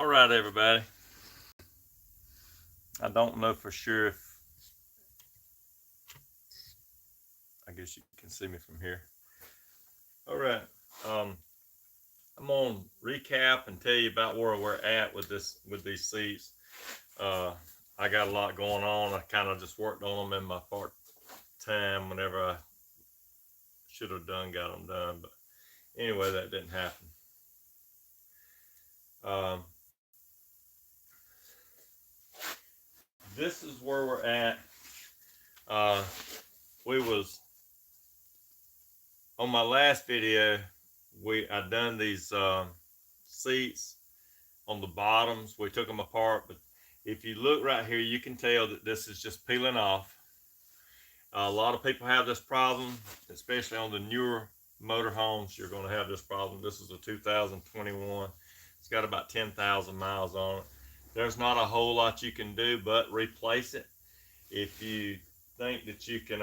All right, everybody. I don't know for sure if I guess you can see me from here. All right. Um, I'm gonna recap and tell you about where we're at with these seats. Uh, I got a lot going on. I kind of just worked on them in my part time whenever I should have got them done, but anyway, that didn't happen. Um, this is where we're at. Uh, we was on my last video. I done these seats on the bottoms. We took them apart, but if you look right here, you can tell that this is just peeling off. A lot of people have this problem, especially on the newer motorhomes. You're going to have this problem. This is a 2021. It's got about 10,000 miles on it. There's not a whole lot you can do but replace it. If you think that you can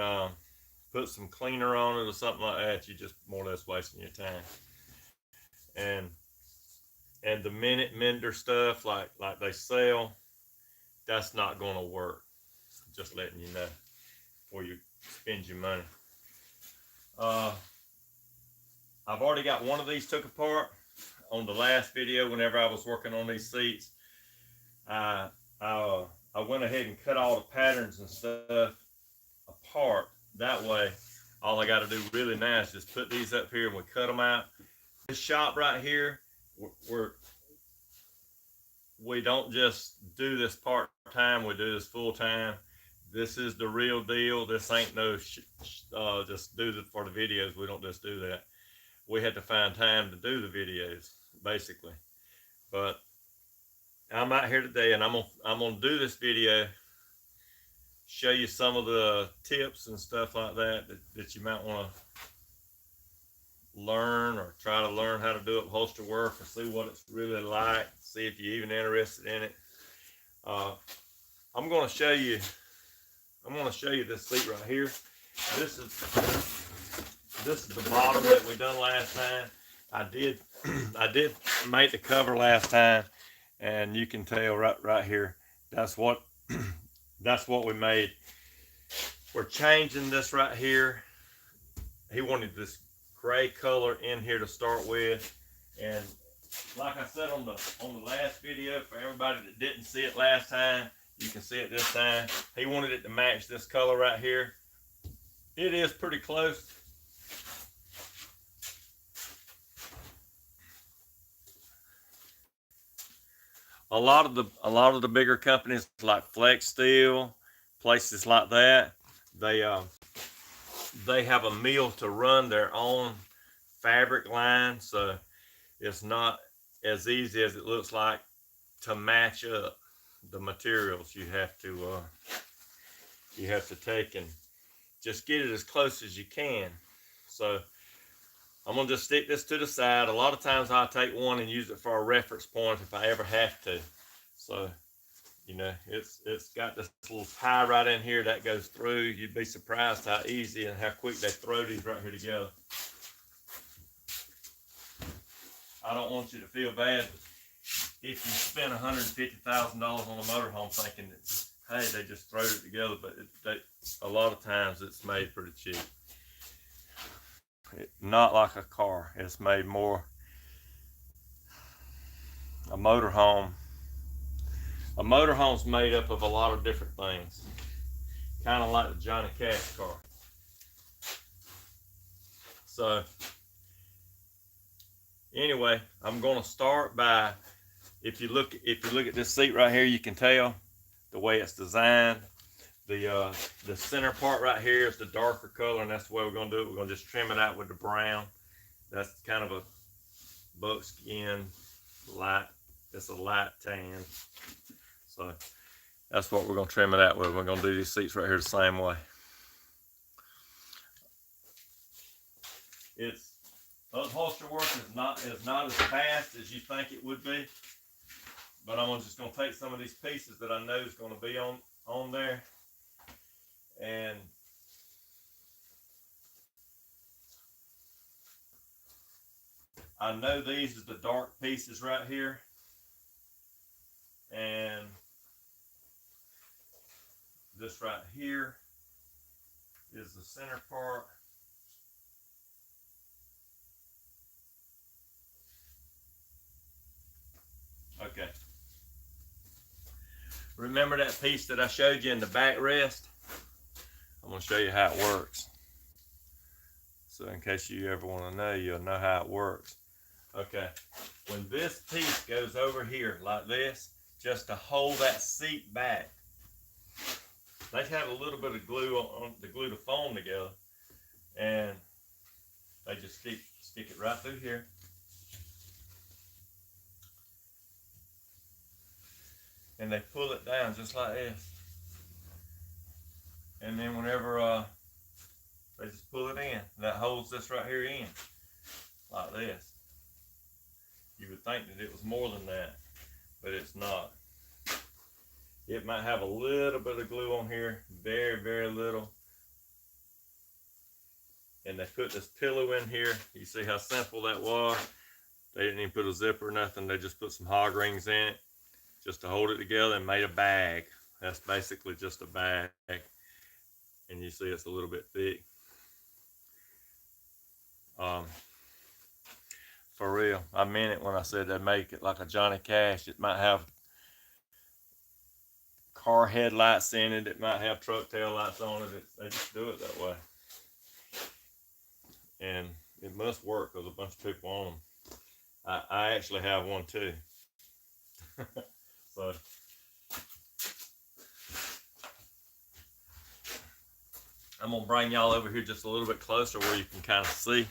put some cleaner on it or something like that, you're just more or less wasting your time. And the minute mender stuff like they sell, that's not going to work. Just letting you know before you spend your money. I've already got one of these took apart. On the last video, whenever I was working on these seats, I went ahead and cut all the patterns and stuff apart. That way, all I got to do really now is just put these up here and we cut them out. This shop right here, we don't just do this part-time, we do this full-time. This is the real deal. This ain't no just do it for the videos. We don't just do that. We had to find time to do the videos, basically. But I'm out here today, and I'm gonna do this video, show you some of the tips and stuff like that you might want to learn, or try to learn how to do upholstery work, or see what it's really like, see if you're even interested in it. I'm gonna show you this seat right here. This is the bottom that we done last time. I did make the cover last time, and you can tell right here, that's what we made. We're changing this right here. He wanted this gray color in here to start with, and like I said on the last video, for everybody that didn't see it last time, you can see it this time. He wanted it to match this color right here. It is pretty close. A lot of the bigger companies like Flex Steel, places like that, they have a mill to run their own fabric line, so it's not as easy as it looks like to match up the materials. You have to take and just get it as close as you can. So I'm gonna just stick this to the side. A lot of times I'll take one and use it for a reference point if I ever have to. So, you know, it's got this little tie right in here that goes through. You'd be surprised how easy and how quick they throw these right here together. I don't want you to feel bad if you spend $150,000 on a motorhome thinking that, hey, they just throw it together, but a lot of times it's made pretty cheap. Not like a car. It's made more a motorhome. A motorhome's made up of a lot of different things, kind of like the Johnny Cash car. So anyway, I'm going to start by, if you look at this seat right here, you can tell the way it's designed. The center part right here is the darker color, and that's the way we're going to do it. We're going to just trim it out with the brown. That's kind of a buckskin light. It's a light tan. So that's what we're going to trim it out with. We're going to do these seats right here the same way. Upholstery work is not as fast as you think it would be, but I'm just going to take some of these pieces that I know is going to be on there, and I know these are the dark pieces right here. and this right here is the center part. Okay. Remember that piece that I showed you in the backrest? I'm going to show you how it works. So in case you ever want to know, you'll know how it works. Okay. When this piece goes over here like this, just to hold that seat back, they have a little bit of glue on to glue the foam together, and they just stick it right through here. And they pull it down just like this. And then whenever they just pull it in, that holds this right here in, like this. You would think that it was more than that, but it's not. It might have a little bit of glue on here, very, very little. And they put this pillow in here. You see how simple that was? They didn't even put a zipper or nothing. They just put some hog rings in it just to hold it together and made a bag. That's basically just a bag. And you see it's a little bit thick. For real, I meant it when I said they make it like a Johnny Cash. It might have car headlights in it. It might have truck tail lights on it. They just do it that way. And it must work because a bunch of people own them. I actually have one too. So I'm gonna bring y'all over here just a little bit closer where you can kind of see.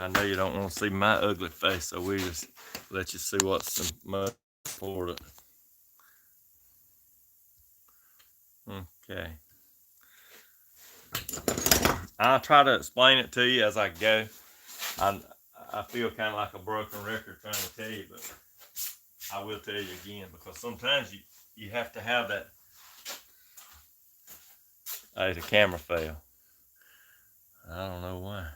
I know you don't want to see my ugly face, so we just let you see what's most important. Okay. I'll try to explain it to you as I go. I feel kind of like a broken record trying to tell you, but I will tell you again, because sometimes you have to have that. Hey, the camera fell. I don't know why.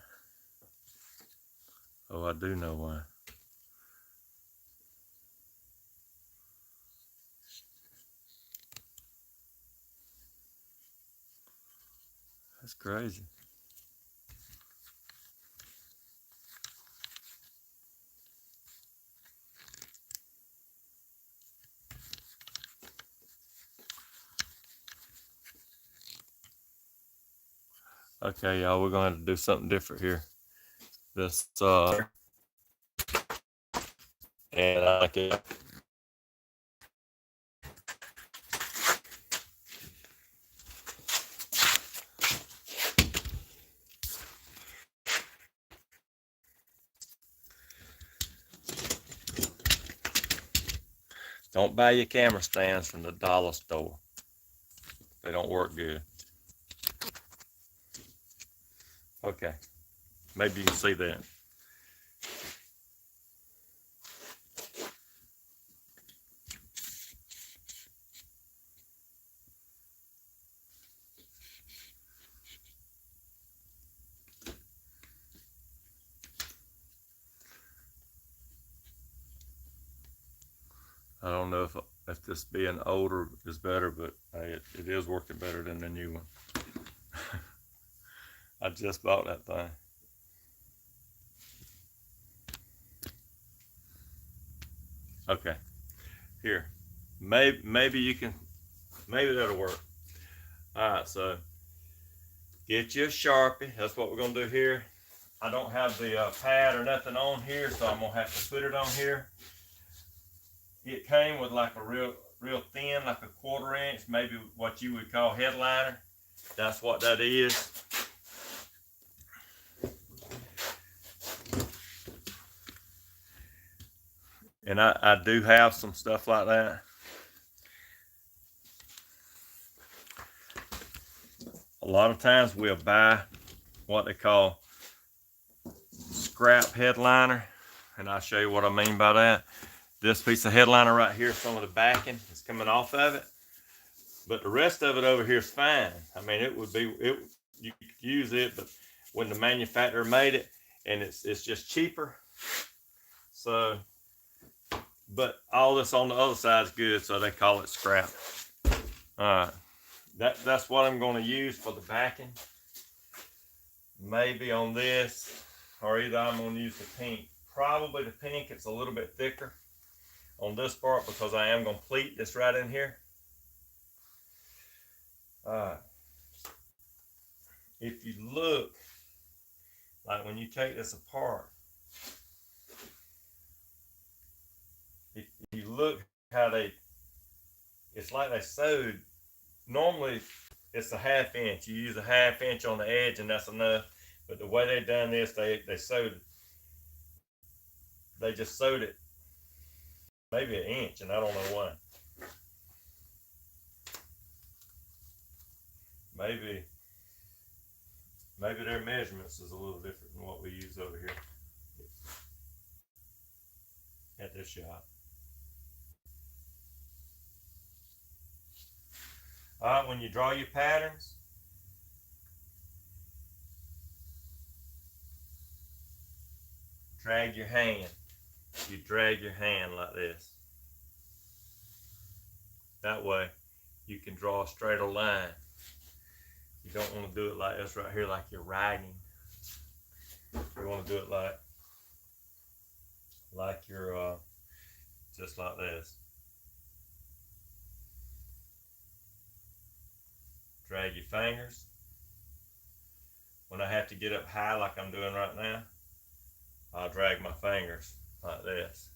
Oh, I do know why. That's crazy. Okay, y'all, we're gonna have to do something different here. This and I like it. Don't buy your camera stands from the dollar store. They don't work good. Okay, maybe you can see that. I don't know if this being older is better, but hey, it is working better than the new one. I just bought that thing. Okay, here, maybe you can, maybe that'll work. All right, so get you a Sharpie. That's what we're gonna do here. I don't have the pad or nothing on here, so I'm gonna have to put it on here. It came with like a real thin, like a 1/4 inch, maybe what you would call headliner. That's what that is. And I do have some stuff like that. A lot of times we'll buy what they call scrap headliner, and I'll show you what I mean by that. This piece of headliner right here, some of the backing is coming off of it, but the rest of it over here is fine. I mean, you could use it, but when the manufacturer made it, and it's just cheaper. So, but all this on the other side is good, so they call it scrap. All right, that's what I'm going to use for the backing. Maybe on this, or either I'm going to use the pink. Probably the pink, it's a little bit thicker on this part because I am going to pleat this right in here. If you look, like when you take this apart, if you look how it's like they sewed. Normally it's a 1/2 inch. You use a 1/2 inch on the edge and that's enough. But the way they done this, they just sewed it maybe 1 inch, and I don't know why. Maybe their measurements is a little different than what we use over here at this shop. All right, when you draw your patterns, drag your hand. You drag your hand like this. That way you can draw a straighter line. You don't want to do it like this right here, like you're writing. You want to do it like you're just like this. Drag your fingers. When I have to get up high like I'm doing right now, I'll drag my fingers like this.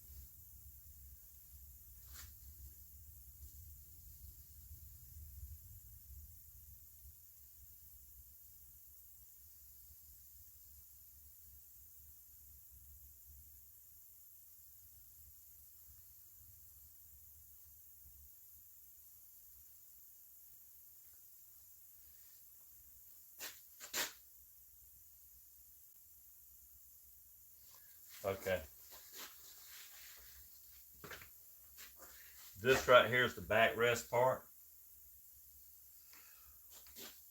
Okay. This right here is the backrest part.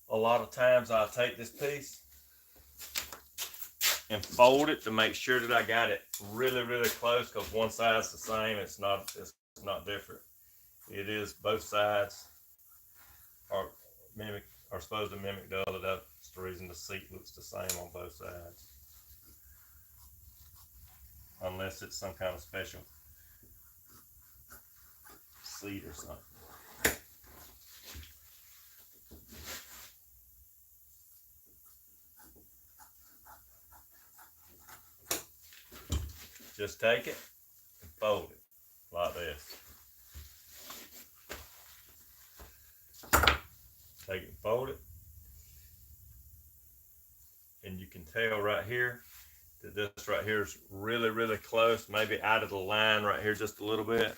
A lot of times I'll take this piece and fold it to make sure that I got it really, really close, because one side's the same. It's not different. It is, both sides are supposed to mimic the other. That's the reason the seat looks the same on both sides. Unless it's some kind of special seat or something. Just take it and fold it like this. Take it and fold it. And you can tell right here that this right here is really, really close, maybe out of the line right here just a little bit.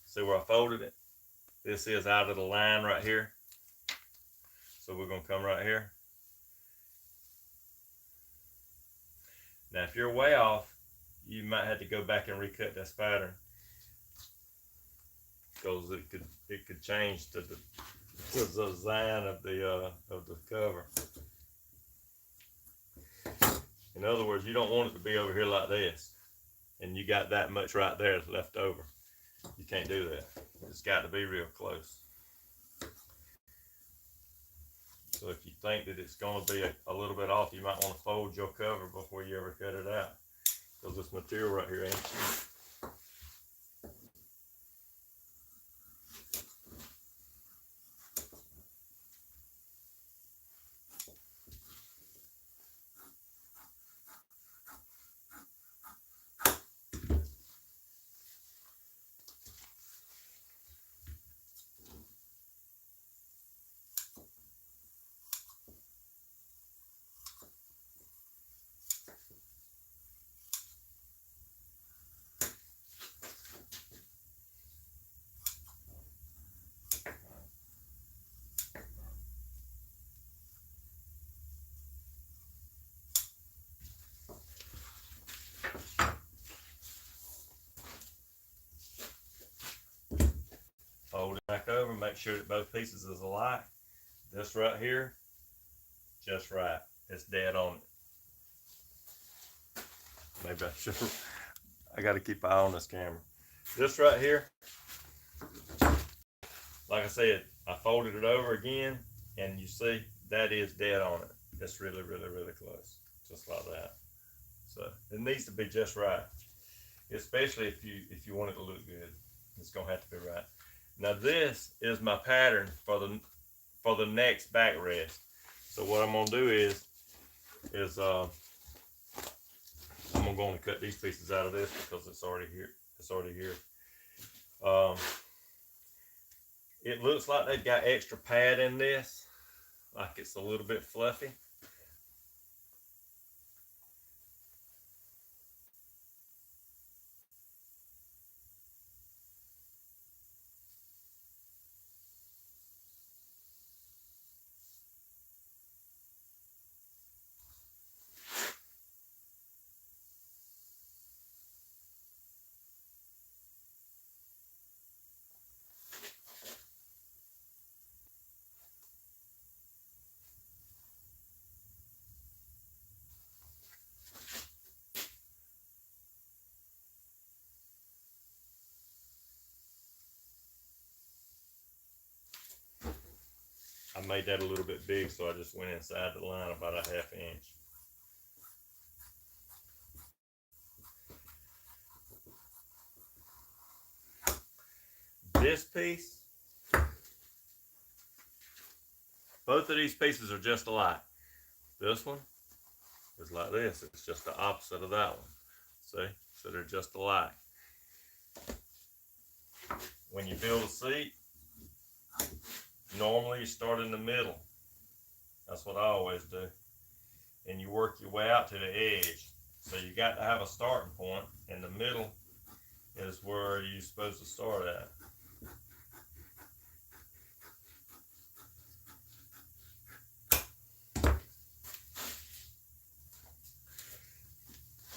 See where I folded it? This is out of the line right here. So we're going to come right here. Now, if you're way off, you might have to go back and recut this pattern, because it could change to the design of the cover. In other words, you don't want it to be over here like this, and you got that much right there left over. You can't do that. It's got to be real close. So if you think that it's going to be a little bit off, you might want to fold your cover before you ever cut it out, because this material right here ain't cheap. make sure that both pieces is alike. This right here, just right. It's dead on it. Maybe I should. I got to keep an eye on this camera. This right here, like I said, I folded it over again, and you see that is dead on it. It's really, really, really close, just like that. So it needs to be just right, especially if you want it to look good. It's gonna have to be right. Now this is my pattern for the next backrest. So what I'm gonna do is I'm gonna go and cut these pieces out of this because it's already here. It's already here. It looks like they've got extra pad in this, like it's a little bit fluffy. I made that a little bit big, so I just went inside the line about a ½ inch. This piece, both of these pieces are just alike. This one is like this. It's just the opposite of that one. See? So they're just alike. When you build a seat, normally you start in the middle. That's what I always do. And you work your way out to the edge. So you got to have a starting point, and the middle is where you're supposed to start at.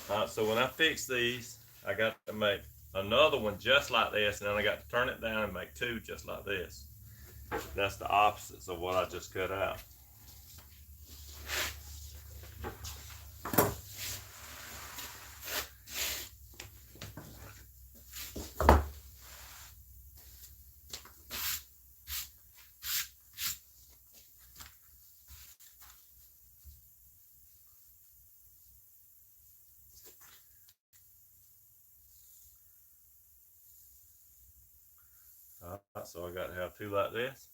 Alright, so when I fix these, I got to make another one just like this, and then I got to turn it down and make two just like this. That's the opposites of what I just cut out. Alright, so I got to have two like this.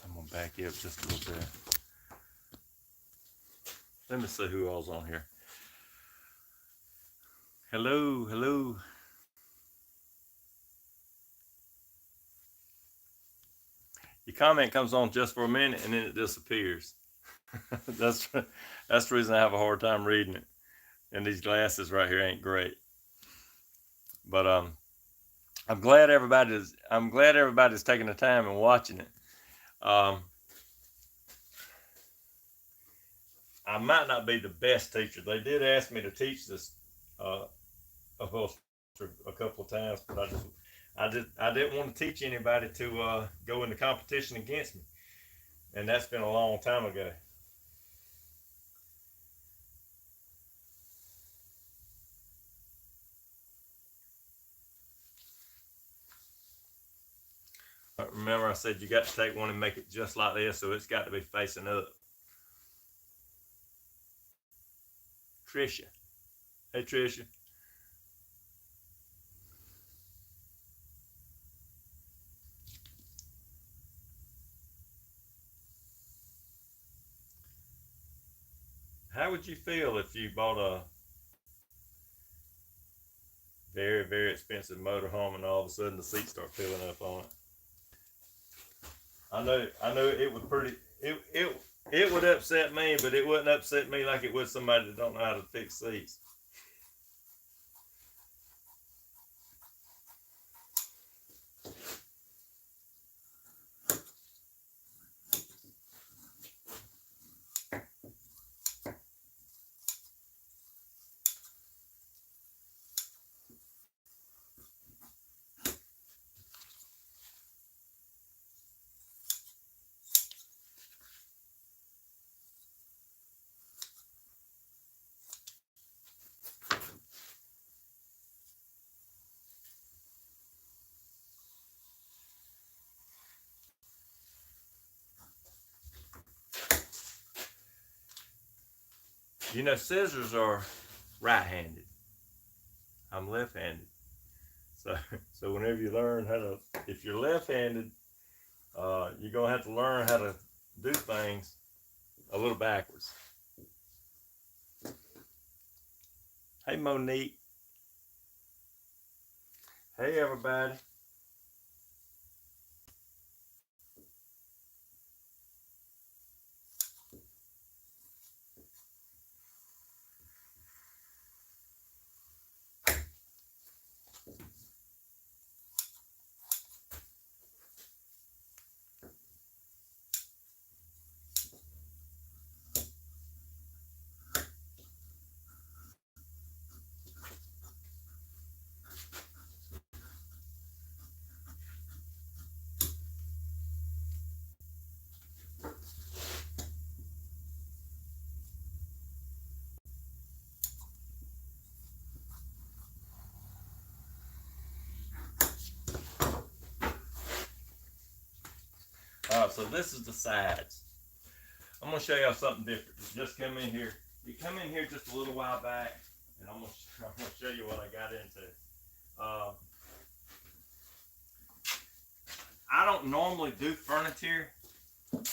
I'm gonna back you up just a little bit. Let me see who all's on here. Hello, hello. Your comment comes on just for a minute and then it disappears. That's the reason I have a hard time reading it. And these glasses right here ain't great. But I'm glad everybody's taking the time and watching it. I might not be the best teacher. They did ask me to teach this upholstery a couple of times, but I didn't want to teach anybody to go into competition against me, and that's been a long time ago. But remember, I said you got to take one and make it just like this, so it's got to be facing up. Tricia, hey Tricia. How would you feel if you bought a very, very expensive motorhome and all of a sudden the seats start peeling up on it? I know it would it would upset me, but it wouldn't upset me like it would somebody that don't know how to fix seats. You know, scissors are right-handed. I'm left-handed. So, so whenever you learn how to, if you're left-handed, you're gonna have to learn how to do things a little backwards. Hey, Monique. Hey, everybody. All right, so this is the sides. I'm gonna show y'all something different. Just come in here. You come in here just a little while back, and I'm gonna show you what I got into. I don't normally do furniture,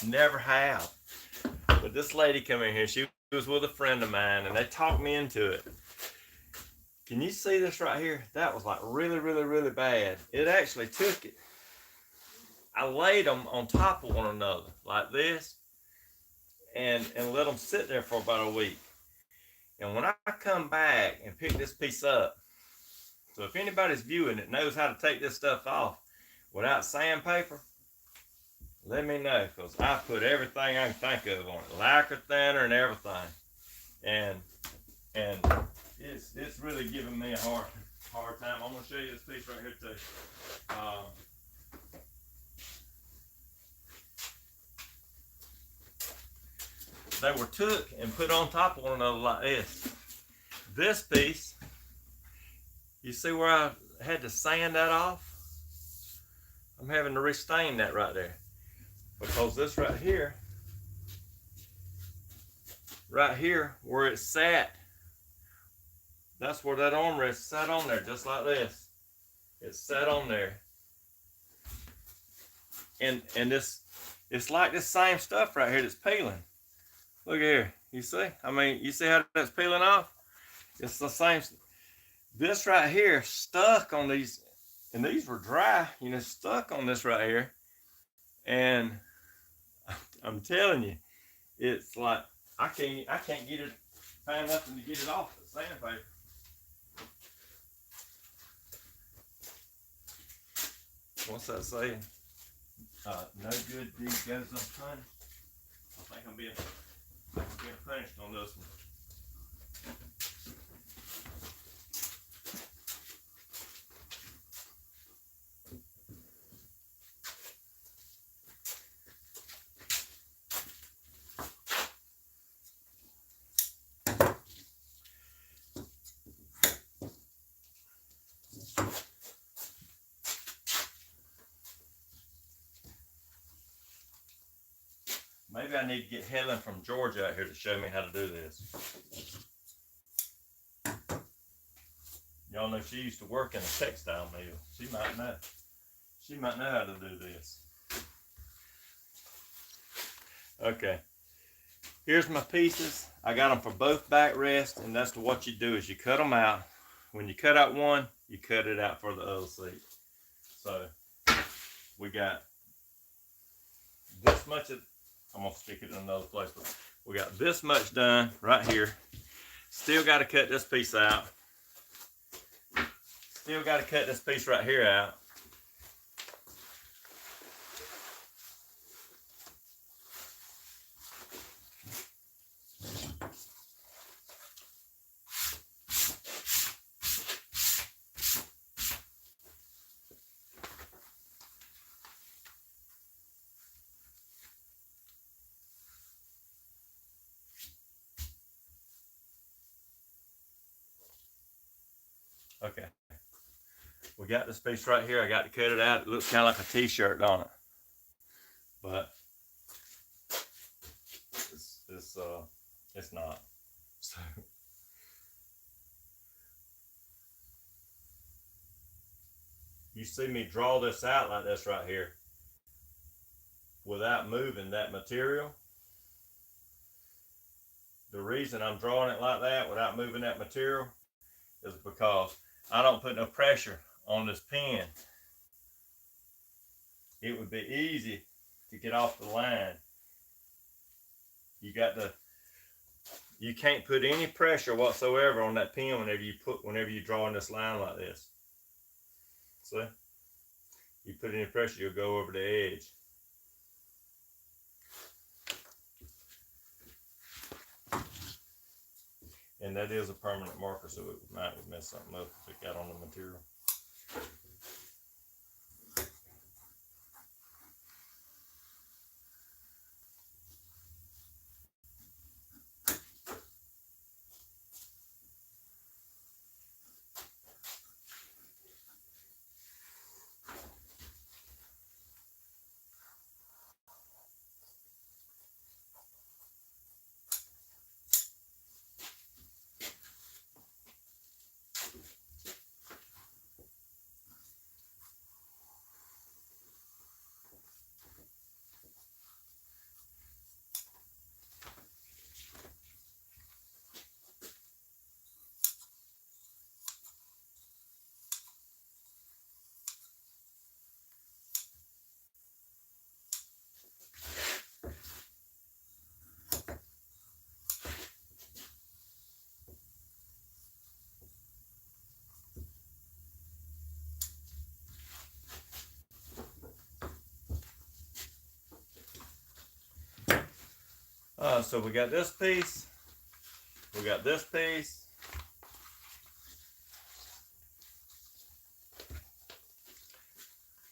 never have. But this lady come in here. She was with a friend of mine, and they talked me into it. Can you see this right here? That was like really, really, really bad. It actually took it. I laid them on top of one another like this, and let them sit there for about a week. And when I come back and pick this piece up, so if anybody's viewing it knows how to take this stuff off without sandpaper, let me know, because I put everything I can think of on it, lacquer thinner and everything, and it's really giving me a hard time. I'm gonna show you this piece right here too. They were took and put on top of one another like this. This piece, you see where I had to sand that off? I'm having to restain that right there, because this right here where it sat, that's where that armrest sat on there, just like this. It sat on there, and this, it's like this same stuff right here that's peeling. Look here, you see? I mean, you see how that's peeling off? It's the same. This right here stuck on these, and these were dry, you know, stuck on this right here. And I'm telling you, it's like I can't get it, find nothing to get it off the sandpaper. What's that saying? No good deed goes unpunished. I think I'm being punished on this one. Maybe I need to get Helen from Georgia out here to show me how to do this. Y'all know she used to work in a textile mill. She might know. She might know how to do this. Okay. Here's my pieces. I got them for both backrests, and that's what you do is you cut them out. When you cut out one, you cut it out for the other seat. So we got this much of, I'm gonna stick it in another place, but we got this much done right here. Still got to cut this piece out. Still got to cut this piece right here out. Okay, we got this piece right here. I got to cut it out. It looks kind of like a t-shirt on it, but it's not. So, you see me draw this out like this right here without moving that material. The reason I'm drawing it like that without moving that material is because I don't put no pressure on this pen. It would be easy to get off the line. You can't put any pressure whatsoever on that pen whenever you draw in this line like this. See? You put any pressure, you'll go over the edge. And that is a permanent marker, so it might mess something up if it got on the material. So we got this piece, we got this piece,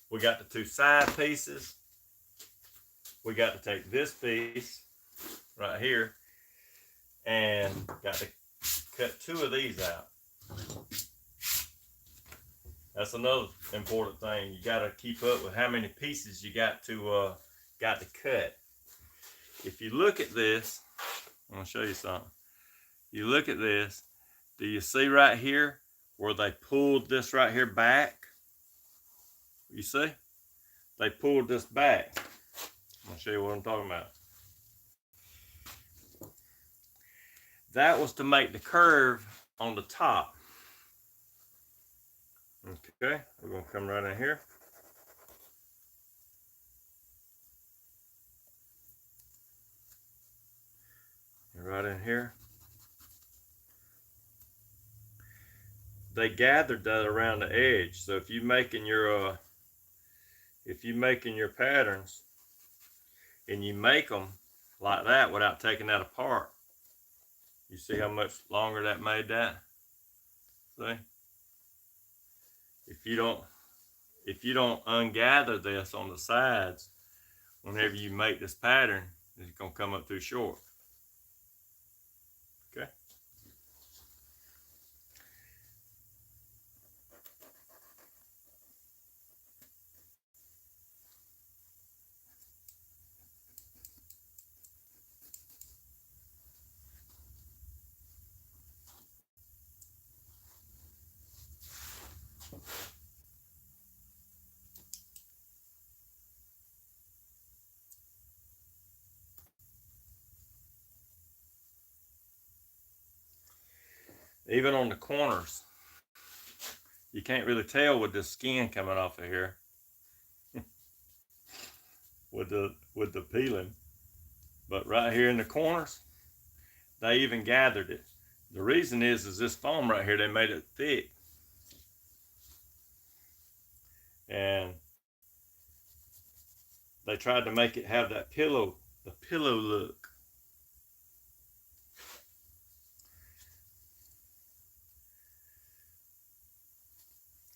we got the two side pieces, we got to take this piece right here and got to cut two of these out. That's another important thing. You got to keep up with how many pieces you got to cut. If you look at this, I'm going to show you something. You look at this, do you see right here where they pulled this right here back? You see? They pulled this back. I'm going to show you what I'm talking about. That was to make the curve on the top. Okay, we're going to come right in here. Right in here. They gathered that around the edge. So if you're making your patterns and you make them like that without taking that apart, you see how much longer that made that? See? If you don't ungather this on the sides, whenever you make this pattern, it's gonna come up too short. Okay. Even on the corners, you can't really tell with the skin coming off of here with the peeling. But right here in the corners, they even gathered it. The reason is this foam right here, they made it thick. And they tried to make it have that pillow look.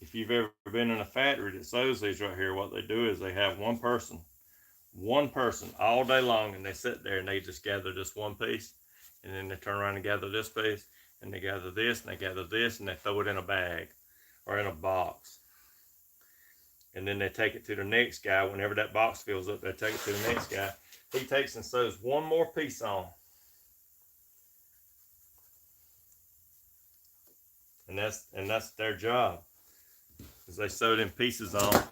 If you've ever been in a factory that sews these right here, what they do is they have one person all day long, and they sit there and they just gather this one piece, and then they turn around and gather this piece, and they gather this, and they gather this, and they throw it in a bag or in a box. And then they take it to the next guy. Whenever that box fills up, they take it to the next guy. He takes and sews one more piece on. and that's their job, because they sew them pieces on.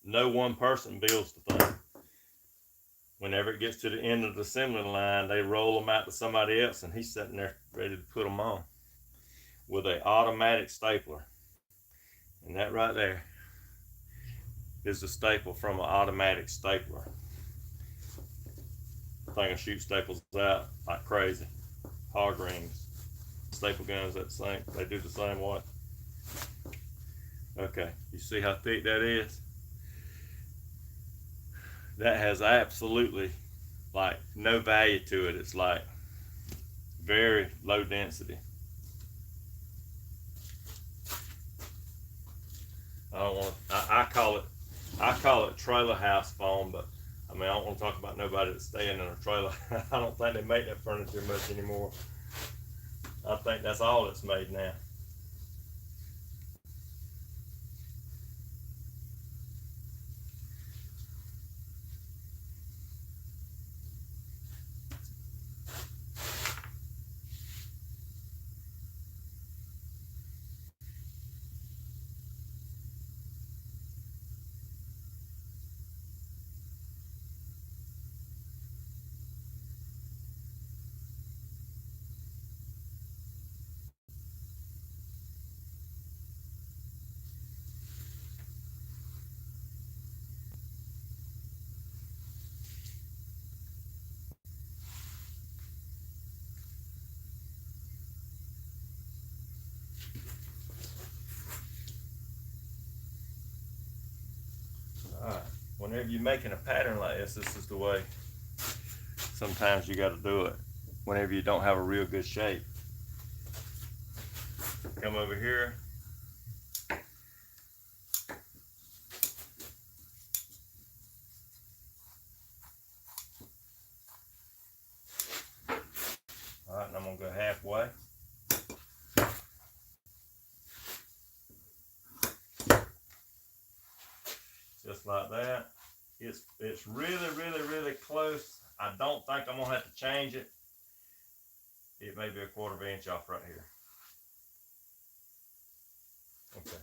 No one person builds the thing. Whenever it gets to the end of the assembly line, they roll them out to somebody else, and he's sitting there ready to put them on with an automatic stapler. And that right there is the staple from an automatic stapler. The thing will shoot staples out like crazy. Hog rings, staple guns, they do the same way. Okay, you see how thick that is? That has absolutely like no value to it. It's like very low density. I call it trailer house foam, but I mean, I don't want to talk about nobody that's staying in a trailer. I don't think they make that furniture much anymore. I think that's all that's made now. All right. Whenever you're making a pattern like this is the way sometimes you got to do it. Whenever you don't have a real good shape. Come over here. All right, and I'm gonna go halfway. Just like that. It's really close. I don't think I'm gonna have to change it. It may be a 1/4 of an inch off right here. Okay.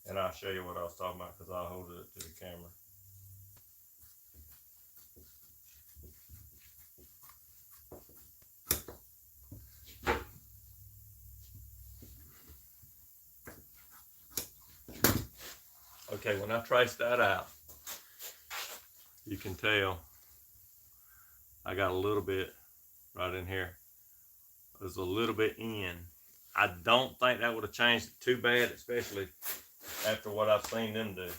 And I'll show you what I was talking about, because I'll hold it up to the camera. Okay, when I trace that out, you can tell I got a little bit right in here. There's a little bit in. I don't think that would have changed it too bad, especially after what I've seen them do.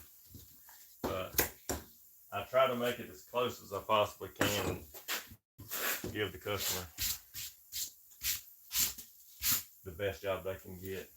But I try to make it as close as I possibly can and give the customer the best job they can get.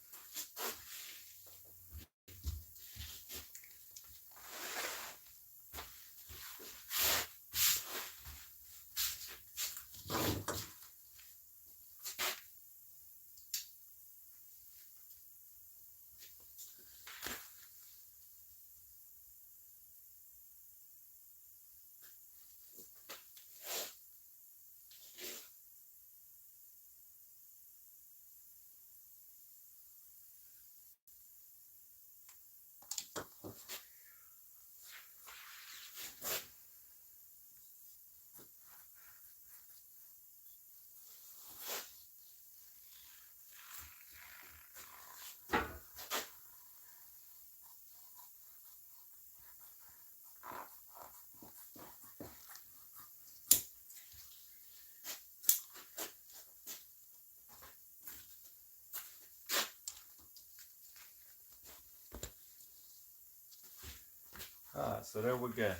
Alright, so there we go.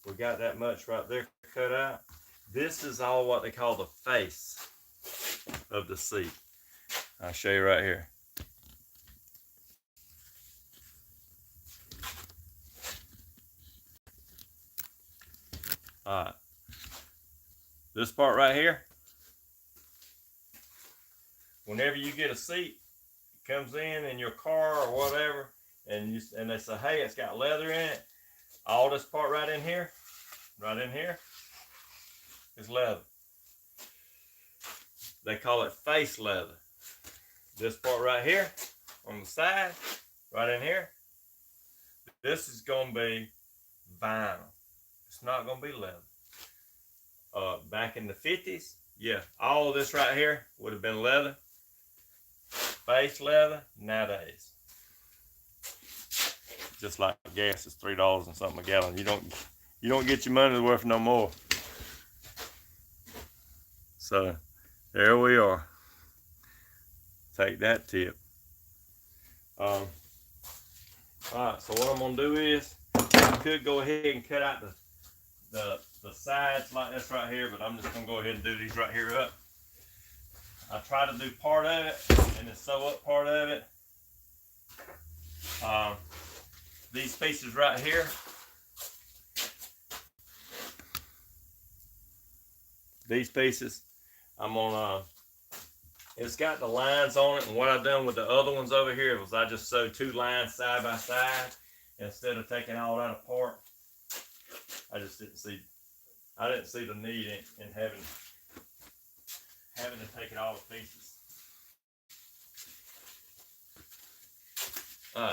We got that much right there cut out. This is all what they call the face of the seat. I'll show you right here. Alright. This part right here, whenever you get a seat, it comes in your car or whatever, and they say, hey, it's got leather in it. All this part right in here, is leather. They call it face leather. This part right here on the side, right in here, this is going to be vinyl. It's not going to be leather. Back in the 50s, yeah, all of this right here would have been leather. Face leather nowadays. Just like gas is $3 and something a gallon. You don't get your money's worth no more. So there we are. Take that tip. All right, so what I'm gonna do is I could go ahead and cut out the sides like this right here, but I'm just gonna go ahead and do these right here up. I try to do part of it and then sew up part of it. These pieces right here, these pieces, I'm gonna, it's got the lines on it, and what I've done with the other ones over here was I just sewed 2 lines side by side instead of taking all that apart. I just didn't see the need in having to take it all to pieces.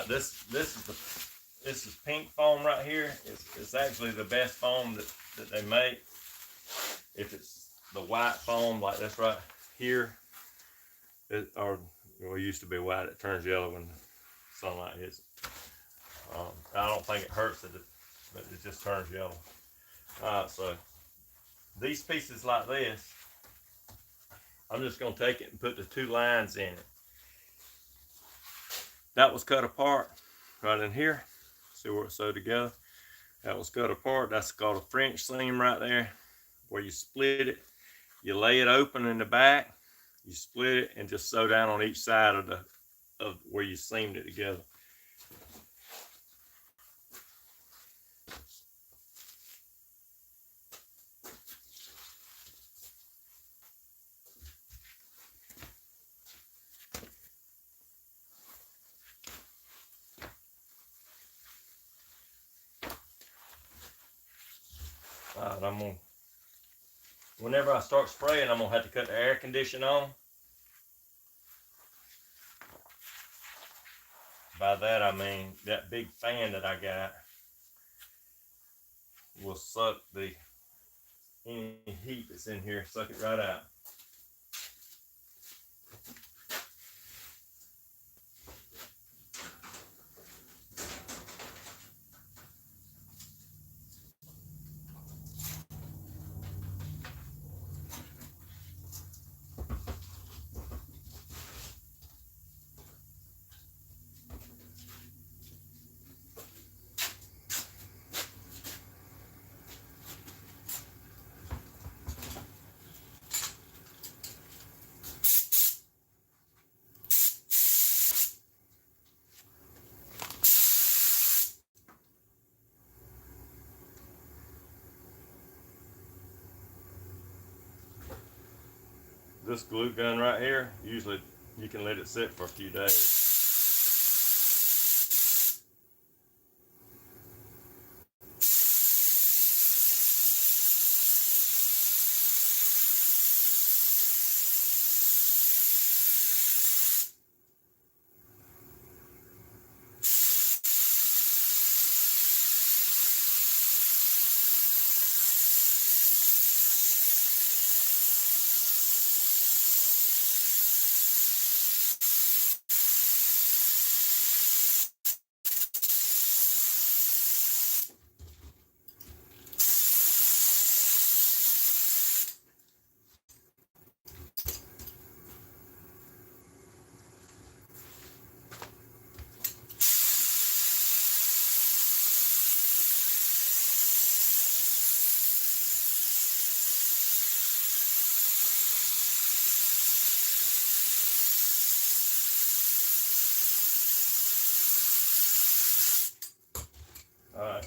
This is pink foam right here. It's actually the best foam that they make. If it's the white foam like this right here, it used to be white, it turns yellow when the sunlight hits it. I don't think it hurts it, but it just turns yellow. So these pieces like this, I'm just going to take it and put the 2 lines in it. That was cut apart right in here. See where it's sewed together? That was cut apart. That's called a French seam right there, where you split it. You lay it open in the back, you split it, and just sew down on each side of where you seamed it together. Alright, whenever I start spraying, I'm gonna have to cut the air conditioner on. By that I mean that big fan that I got will suck any heat that's in here, suck it right out. This glue gun right here, usually you can let it sit for a few days.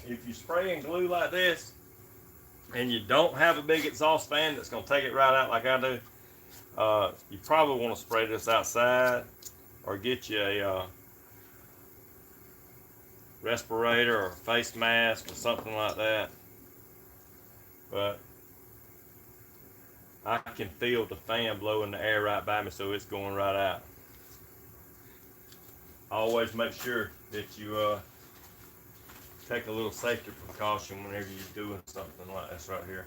If you're spraying glue like this and you don't have a big exhaust fan that's going to take it right out like I do, you probably want to spray this outside or get you a respirator or face mask or something like that. But I can feel the fan blowing the air right by me, so it's going right out. Always make sure that you take a little safety precaution whenever you're doing something like this right here.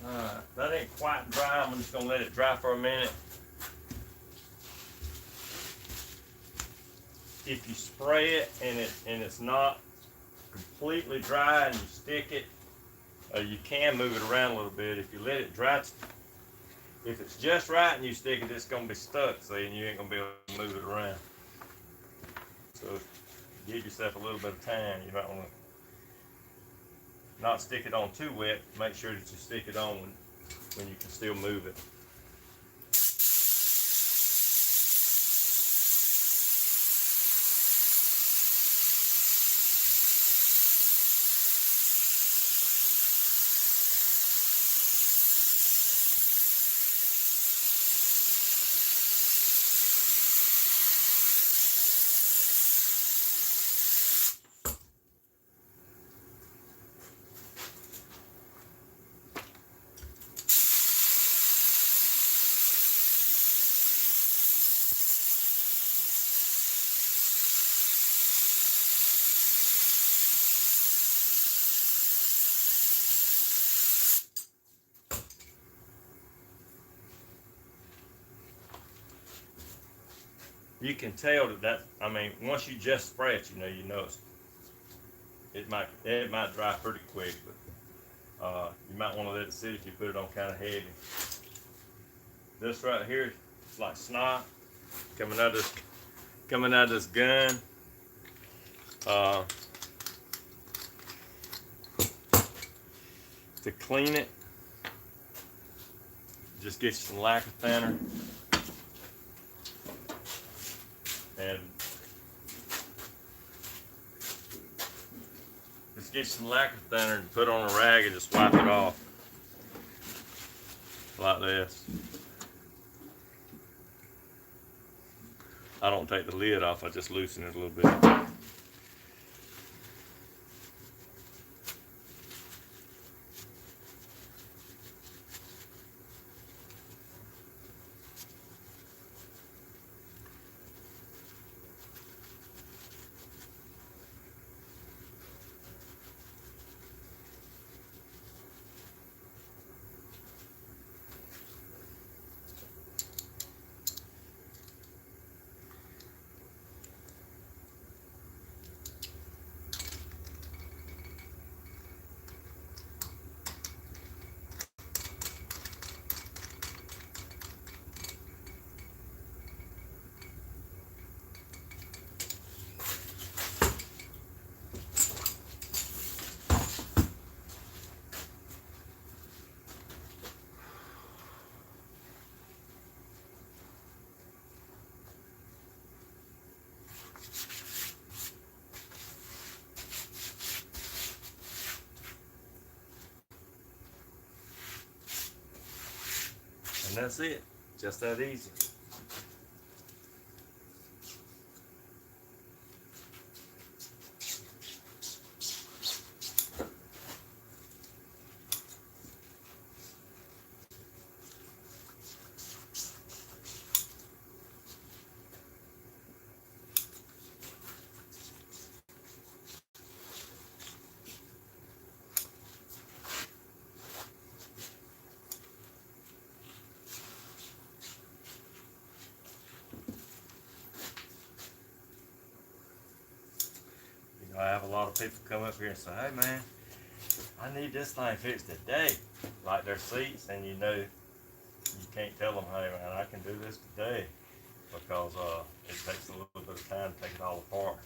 Alright, that ain't quite dry. I'm just gonna let it dry for a minute. If you spray it and it's not completely dry and you stick it, you can move it around a little bit. If you let it dry, if it's just right and you stick it, it's gonna be stuck, see, and you ain't gonna be able to move it around. So give yourself a little bit of time. You might want to not stick it on too wet. Make sure that you stick it on when you can still move it. You can tell that I mean, once you just spray it, you know it might dry pretty quick, but you might want to let it sit if you put it on kind of heavy. This right here is like snot coming out of this gun. To clean it, just get you some lacquer thinner and just get you some lacquer thinner and put on a rag and just wipe it off like this. I don't take the lid off, I just loosen it a little bit. And that's it, just that easy. I have a lot of people come up here and say, hey man, I need this thing fixed today. Like their seats, and you can't tell them, hey man, I can do this today. because it takes a little bit of time to take it all apart.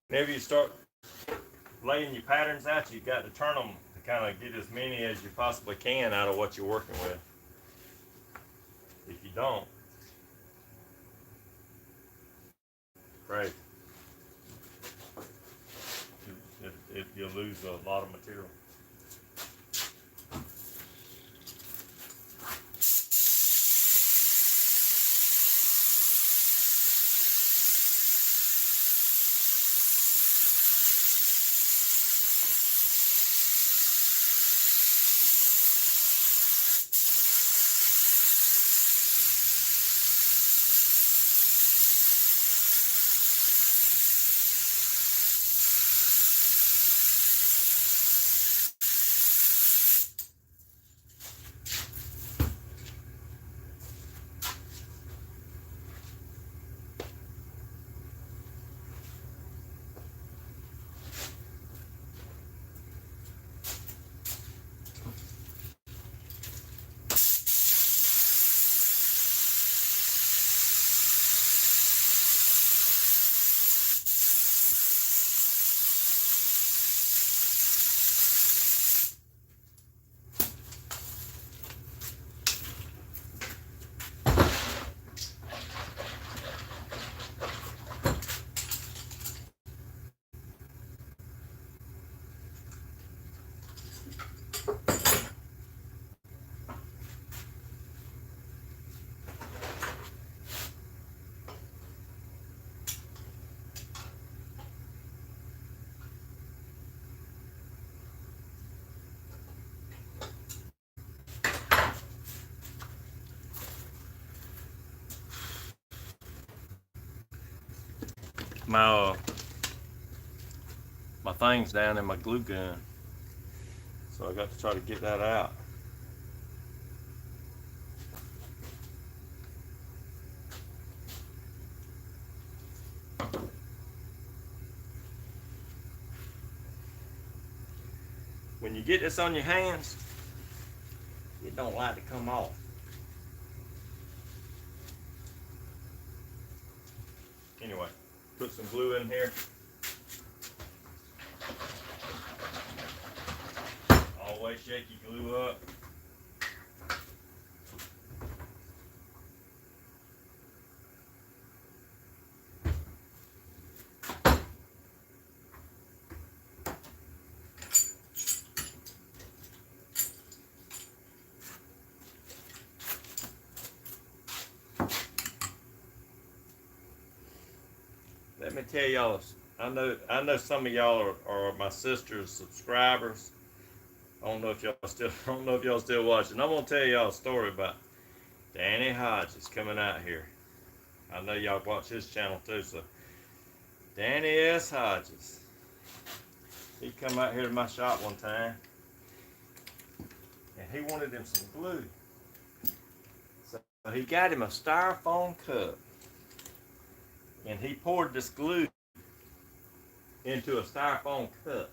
Whenever you start laying your patterns out, you've got to turn them to kind of get as many as you possibly can out of what you're working with. If you don't, great. You'll lose a lot of material. My thing's down in my glue gun, so I got to try to get that out. When you get this on your hands, it don't like to come off. Anyway, put some glue in here. Always shake your glue up. Let me tell y'all, I know some of y'all are my sister's subscribers. I don't know if y'all still watching. I'm gonna tell y'all a story about Danny Hodges coming out here. I know y'all watch his channel too, so Danny S. Hodges. He come out here to my shop one time and he wanted him some glue. So he got him a styrofoam cup. And he poured this glue into a styrofoam cup.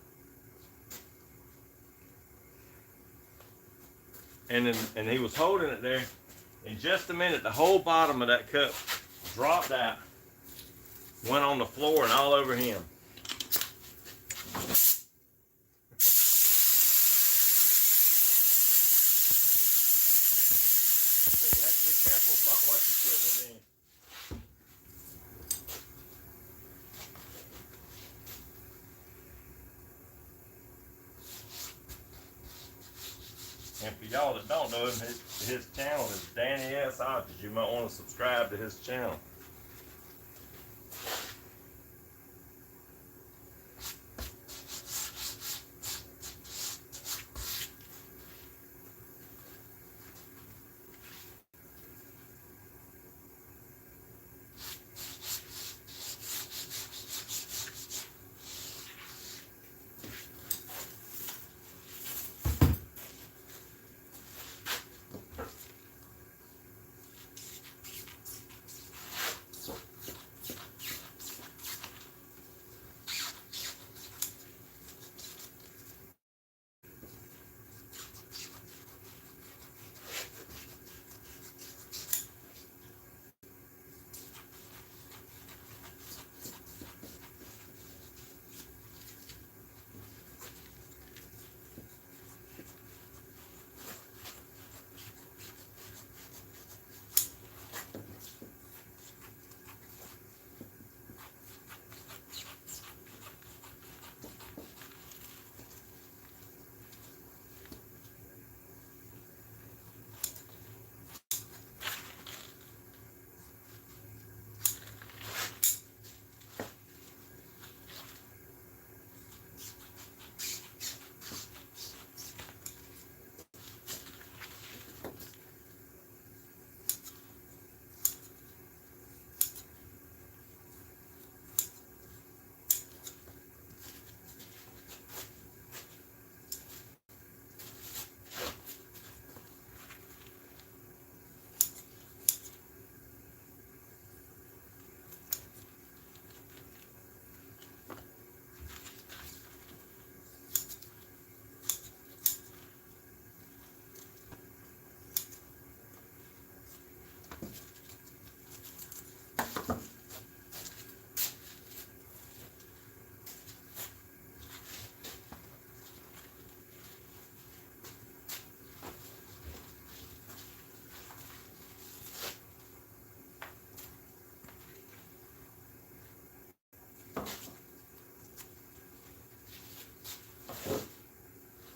And he was holding it there. In just a minute, the whole bottom of that cup dropped out, went on the floor and all over him. So you have to be careful about what you put it in. And for y'all that don't know him, his channel is Danny S. Hodges. You might want to subscribe to his channel.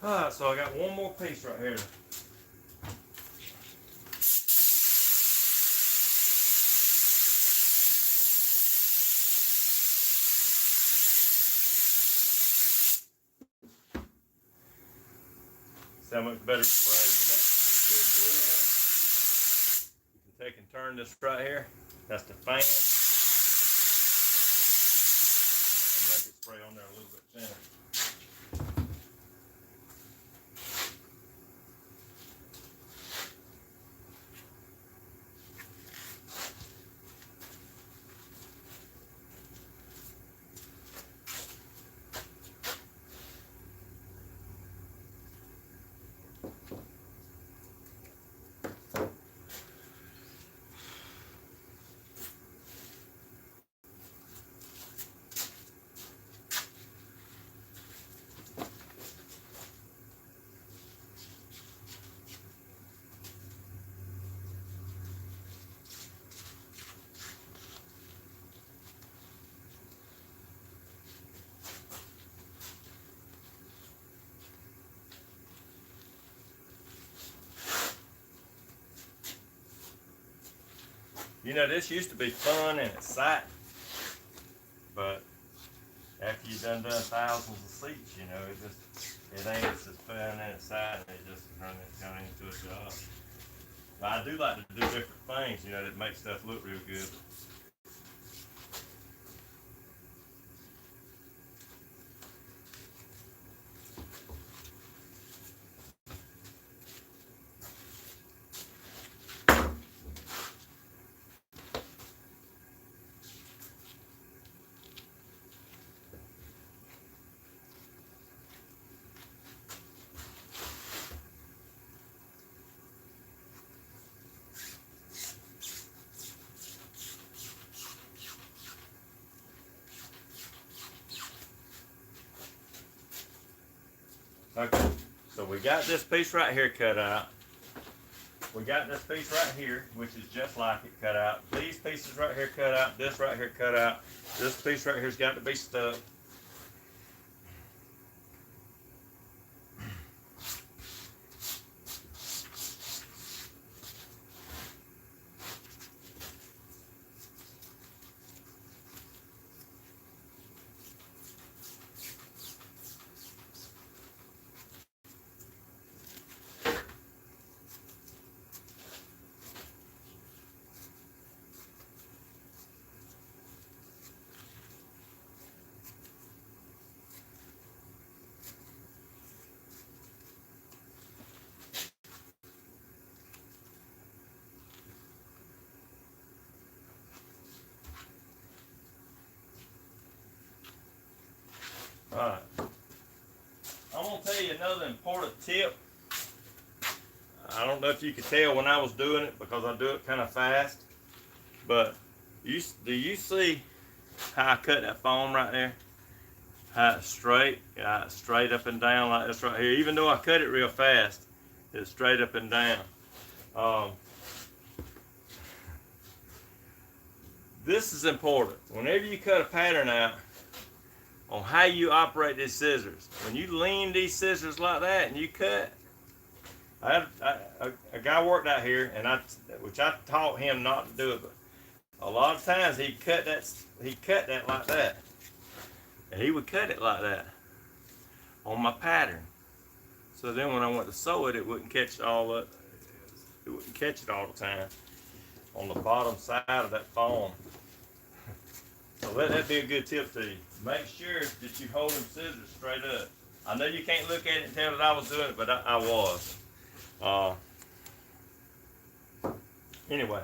Alright, so I got one more piece right here. See how much better it sprays with that good glue in it? You can take and turn this right here. That's the fan. And make it spray on there a little bit thinner. You know, this used to be fun and exciting, but after you've done thousands of seats, you know, it ain't as fun and exciting. It just turning into a job. But I do like to do different things, you know, that make stuff look real good. Okay, so we got this piece right here cut out. We got this piece right here, which is just like it cut out. These pieces right here cut out. This right here cut out. This piece right here's got to be stuck. Alright. I'm going to tell you another important tip. I don't know if you could tell when I was doing it because I do it kind of fast. But do you see how I cut that foam right there? How it's straight? Yeah, it's straight up and down like this right here. Even though I cut it real fast, it's straight up and down. This is important. Whenever you cut a pattern out, on how you operate these scissors. When you lean these scissors like that and you cut, a guy worked out here, and which I taught him not to do it, but a lot of times he cut that like that, and he would cut it like that on my pattern. So then when I went to sew it, it wouldn't catch all the time on the bottom side of that foam. So that'd be a good tip to you. Make sure that you hold them scissors straight up. I know you can't look at it and tell that I was doing it, but I was. Anyway,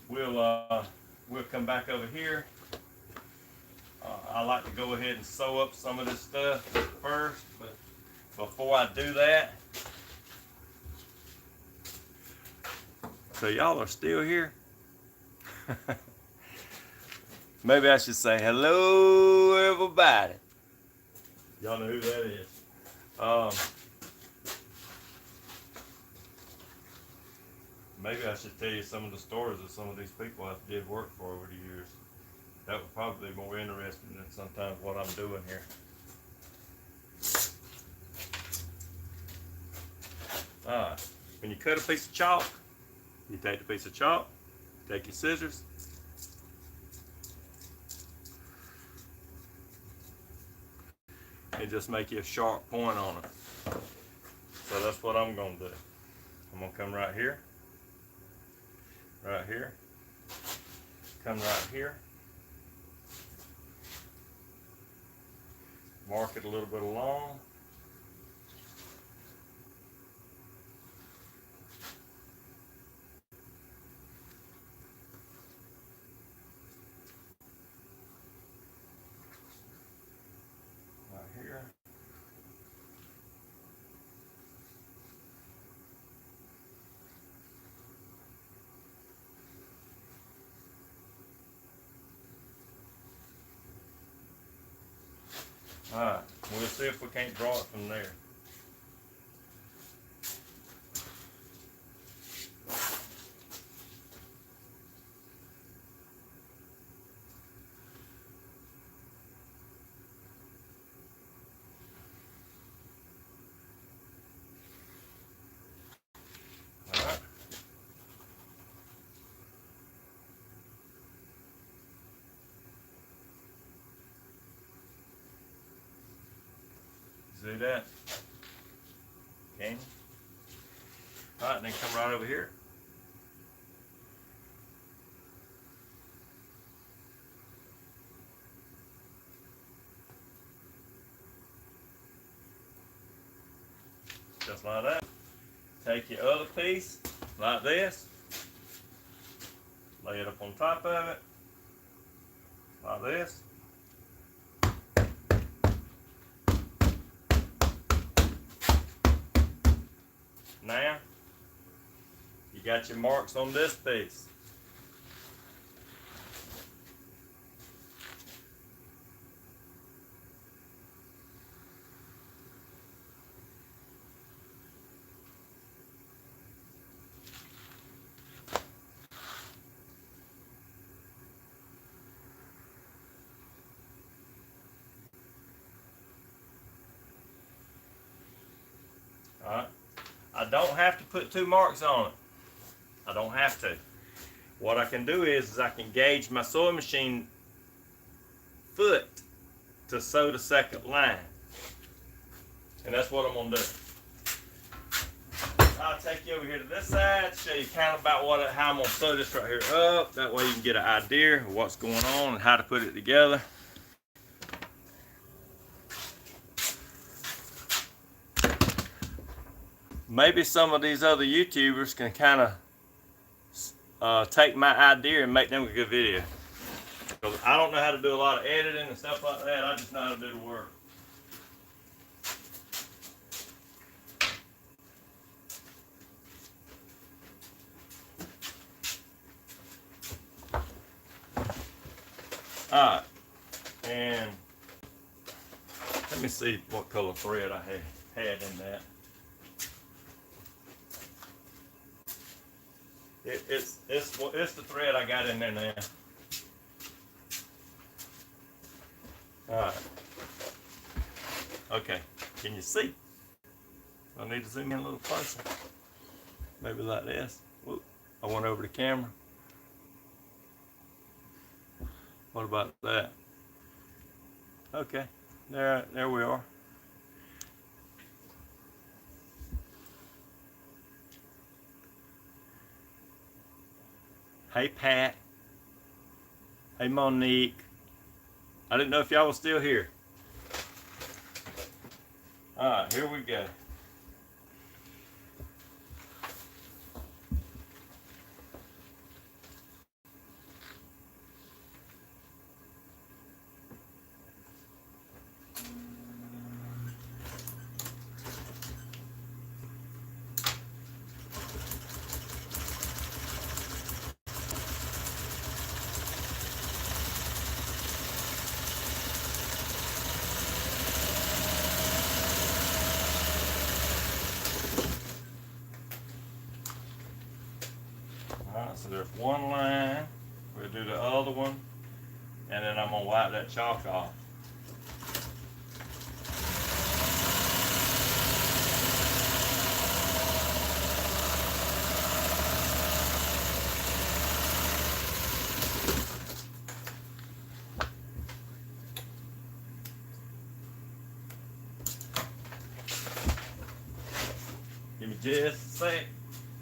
we'll come back over here. I like to go ahead and sew up some of this stuff first, but before I do that, so y'all are still here? Maybe I should say hello, everybody. Y'all know who that is. Maybe I should tell you some of the stories of some of these people I did work for over the years. That would probably be more interesting than sometimes what I'm doing here. Alright, when you cut a piece of chalk, you take the piece of chalk, take your scissors, and just make you a sharp point on it. So that's what I'm going to do. I'm going to come right here, come right here, mark it a little bit along, here. Alright, we'll see if we can't draw it from there. See that? Okay. Alright, then come right over here. Just like that. Take your other piece, like this. Lay it up on top of it. Like this. Now, you got your marks on this piece. All right. I don't have to put 2 marks on it. I don't have to. What I can do is I can gauge my sewing machine foot to sew the second line. And that's what I'm going to do. I'll take you over here to this side, show you kind of about how I'm going to sew this right here up. That way you can get an idea of what's going on and how to put it together. Maybe some of these other YouTubers can kind of take my idea and make them a good video. Because I don't know how to do a lot of editing and stuff like that. I just know how to do the work. Alright, and let me see what color thread I had in that. It's the thread I got in there now. Alright. Okay, can you see? I need to zoom in a little closer. Maybe like this. Whoop. I went over the camera. What about that? Okay, there we are. Hey Pat. Hey Monique. I didn't know if y'all was still here. Alright, here we go. Alright, so there's one line. We'll do the other one, and then I'm gonna wipe that chalk off. Give me just a sec.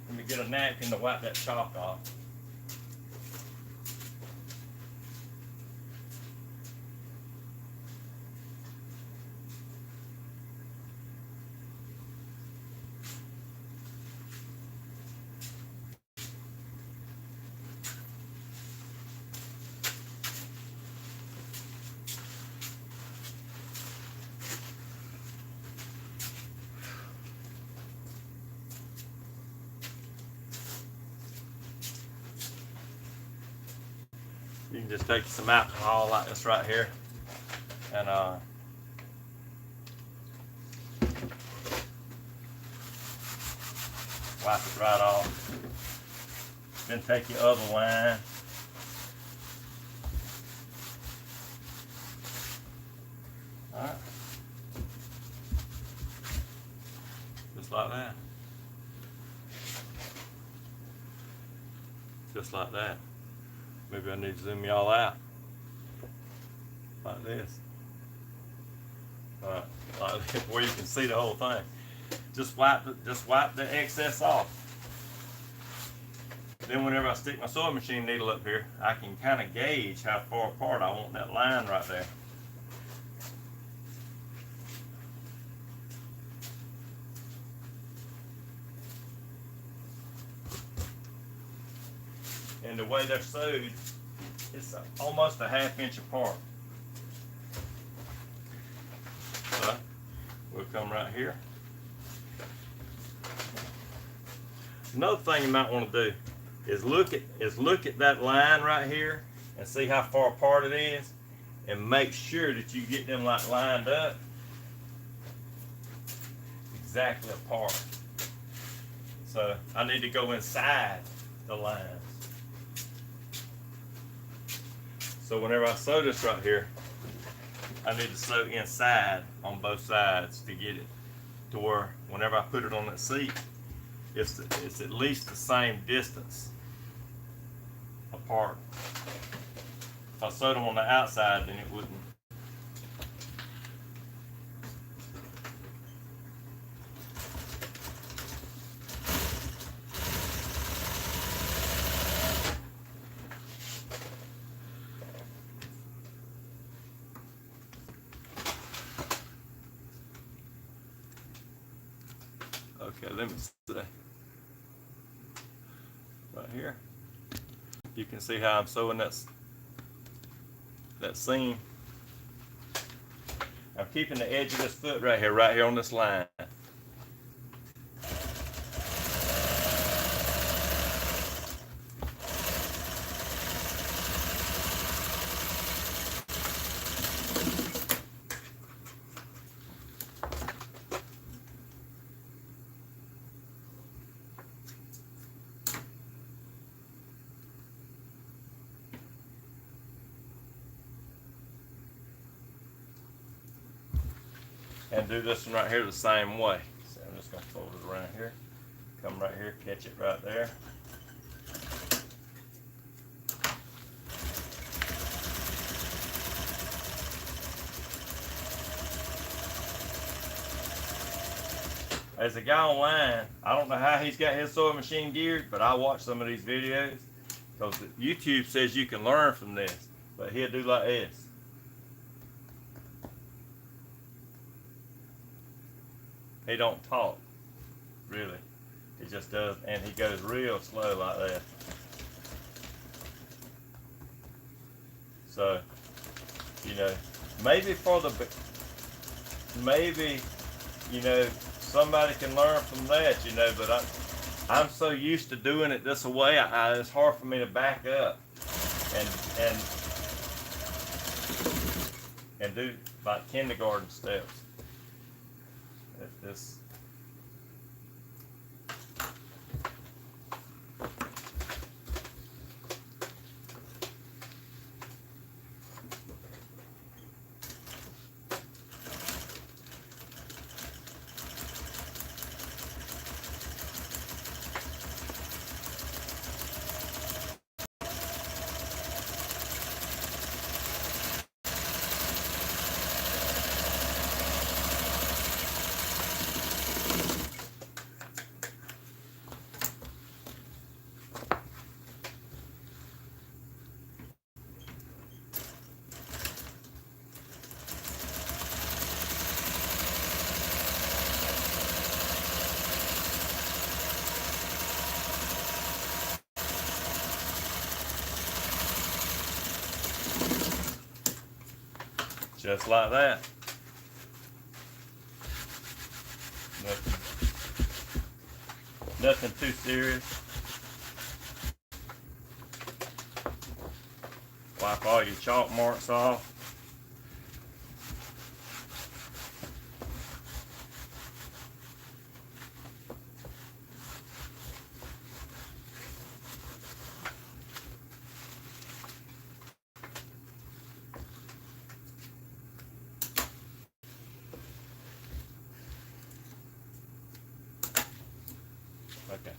Let me get a napkin to wipe that chalk off. You can just take some alcohol like this right here and wipe it right off. Then take your other line. Alright. Just like that. Just like that. Maybe I need to zoom y'all out. Like this. Alright, like this, where you can see the whole thing. Just wipe the excess off. Then whenever I stick my sewing machine needle up here, I can kind of gauge how far apart I want that line right there. And the way they're sewed, it's almost a ½ inch apart. So we'll come right here. Another thing you might want to do is look at that line right here and see how far apart it is, and make sure that you get them like lined up exactly apart. So I need to go inside the lines. So whenever I sew this right here, I need to sew inside on both sides to get it to where whenever I put it on that seat, it's at least the same distance apart. If I sewed them on the outside, then it wouldn't. Okay, let me see. Right here. You can see how I'm sewing this. that seam. I'm keeping the edge of this foot right here on this line. And do this one right here the same way. So I'm just going to fold it around here. Come right here, catch it right there. There's a guy online, I don't know how he's got his sewing machine geared, but I watch some of these videos because YouTube says you can learn from this, but he'll do like this. He don't talk, really. He just does, and he goes real slow like that. So, you know, maybe you know, somebody can learn from that, you know, but I'm so used to doing it this way, it's hard for me to back up and do like kindergarten steps. This just like that. Nothing too serious. Wipe all your chalk marks off. Okay.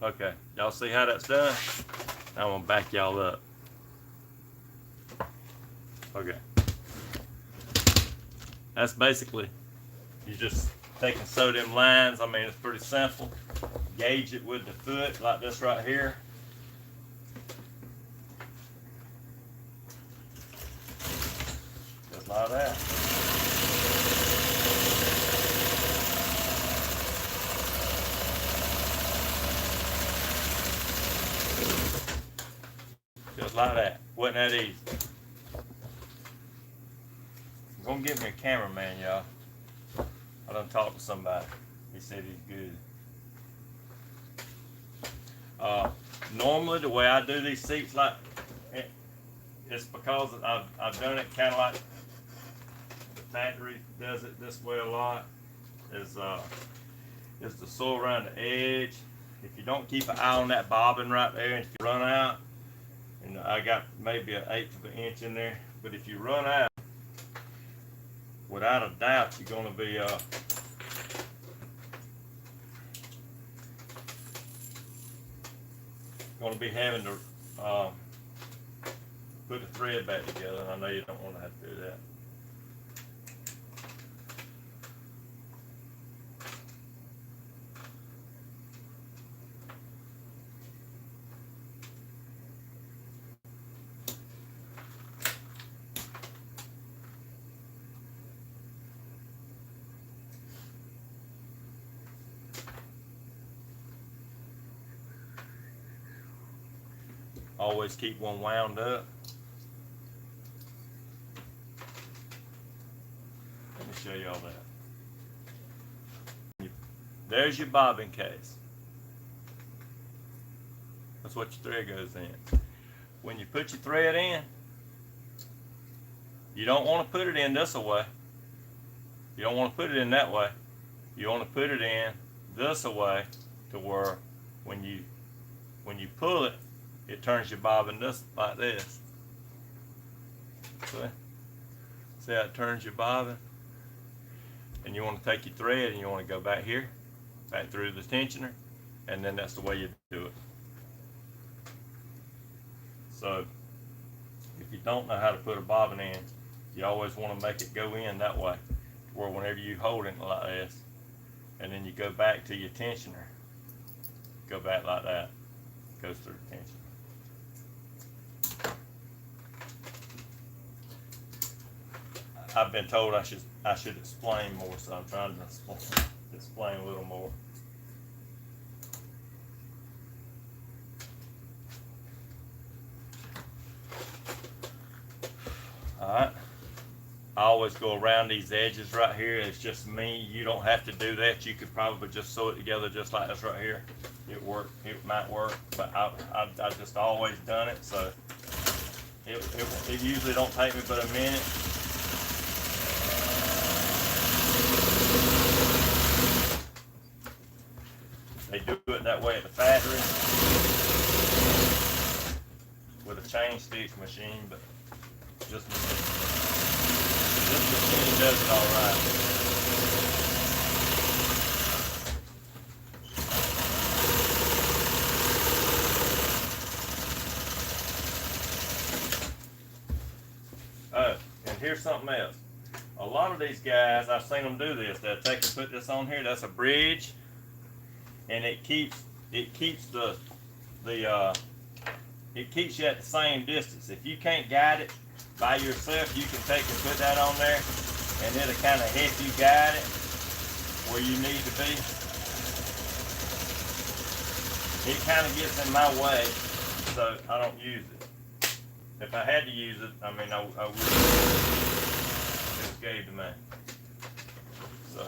Okay, y'all see how that's done? I'm gonna back y'all up. Okay. That's basically, you just take and sew them lines. I mean, it's pretty simple. Gauge it with the foot like this right here. Just like that. Just like that. Wasn't that easy? I'm gonna get me a cameraman, y'all. I done talked to somebody. He said he's good. Normally, the way I do these seats, like it's because I've done it kind of like the factory does it this way a lot. Is to sew around the edge. If you don't keep an eye on that bobbin right there, and if you run out, and I got maybe an 1/8 of an inch in there, but if you run out, without a doubt, you're going to be having to put the thread back together, and I know you don't want to have to do that. Always keep one wound up. Let me show you all that. There's your bobbin case. That's what your thread goes in. When you put your thread in, you don't want to put it in this way. You don't want to put it in that way. You want to put it in this way to where when you pull it, it turns your bobbin just like this. See how it turns your bobbin? And you want to take your thread and you want to go back here, back through the tensioner, and then that's the way you do it. So if you don't know how to put a bobbin in, you always want to make it go in that way, where whenever you hold it like this, and then you go back to your tensioner, go back like that, goes through the tensioner. I've been told I should explain more, so I'm trying to explain a little more. Alright, I always go around these edges right here. It's just me. You don't have to do that. You could probably just sew it together just like this right here. It might work, but I've just always done it, so it usually don't take me but a minute. They do it that way at the factory with a chain stitch machine, but this machine does it all right. Oh, and here's something else. A lot of these guys, I've seen them do this. They'll take and put this on here. That's a bridge, and it keeps you at the same distance. If you can't guide it by yourself, you can take and put that on there, and it'll kind of help you guide it where you need to be. It kind of gets in my way, so I don't use it. If I had to use it, I mean, I would. It was gave to me. So.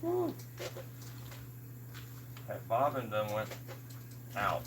Woo. That bobbin done went out.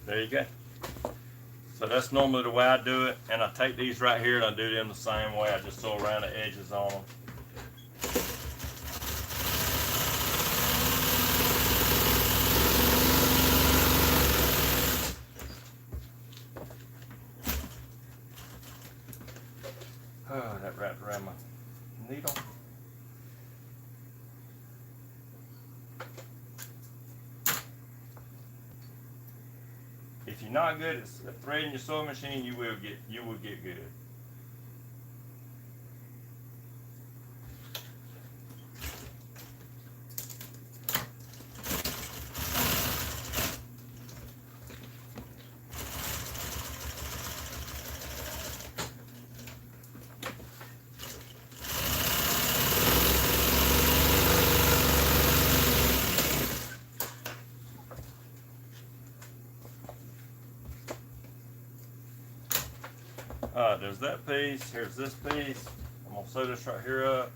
There you go. So that's normally the way I do it, and I take these right here and I do them the same way. I just sew around the edges on them. Oh, that wrapped around my needle. If you're not good at threading your sewing machine, you will get good. Alright, there's that piece. Here's this piece. I'm going to sew this right here up.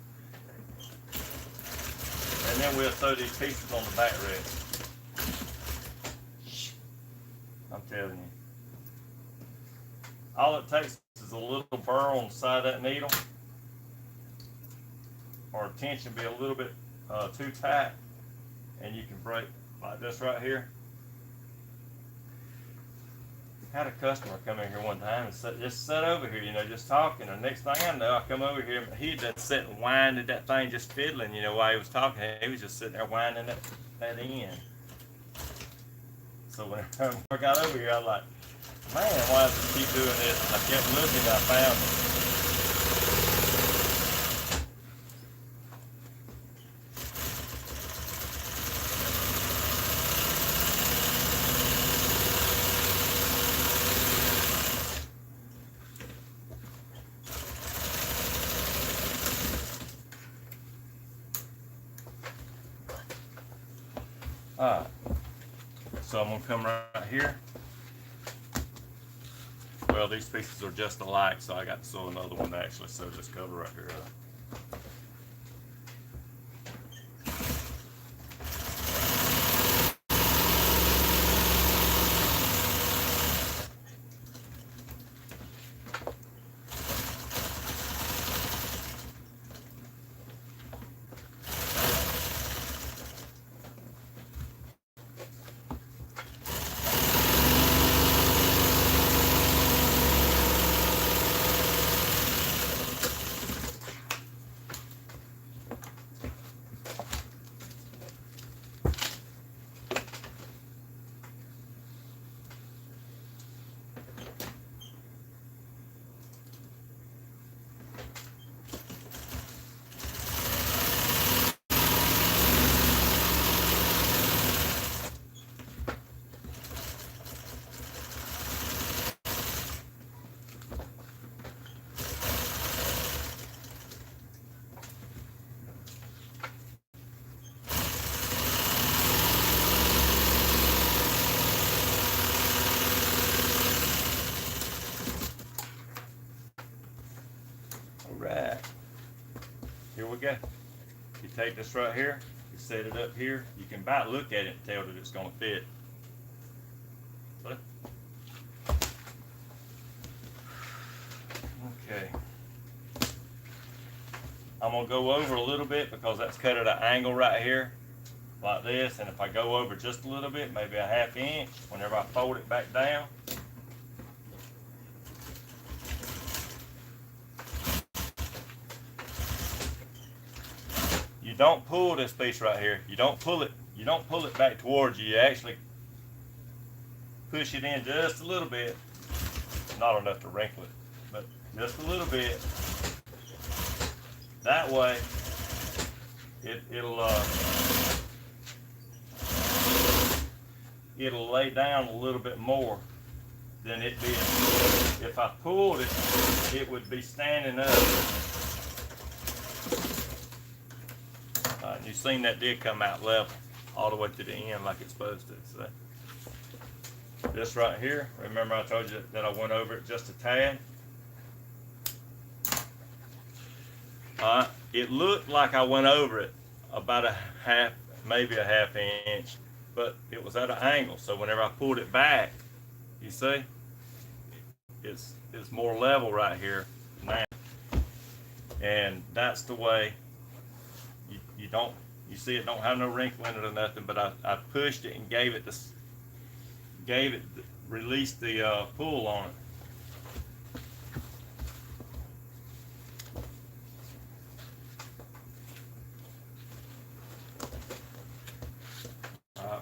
And then we'll sew these pieces on the back rest. I'm telling you. All it takes is a little burr on the side of that needle, or tension be a little bit too tight, and you can break like this right here. Had a customer come in here one time and just sat over here, you know, just talking. And the next thing I know, I come over here, he just sat and winded that thing, just fiddling, you know, while he was talking. He was just sitting there winding that end. So when I got over here, I was like, man, why does it keep doing this? And I kept looking, and I found it. Alright, so I'm going to come right here. Well, these pieces are just alike, so I got to sew another one to actually sew this cover right here up. Alright, here we go. You take this right here, you set it up here, you can about look at it and tell that it's going to fit. So, okay. I'm going to go over a little bit because that's cut at an angle right here, like this, and if I go over just a little bit, maybe a ½ inch, whenever I fold it back down, you don't pull this piece right here. You don't pull it back towards you. You actually push it in just a little bit. Not enough to wrinkle it, but just a little bit. That way, it'll lay down a little bit more than it did. If I pulled it, it would be standing up. You've seen that did come out level all the way to the end like it's supposed to. So this right here, remember I told you that I went over it just a tad. It looked like I went over it about a half, maybe a ½ inch, but it was at an angle. So whenever I pulled it back, you see, it's more level right here now. And that's the way. You see it don't have no wrinkle in it or nothing, but I pushed it and released the pull on it.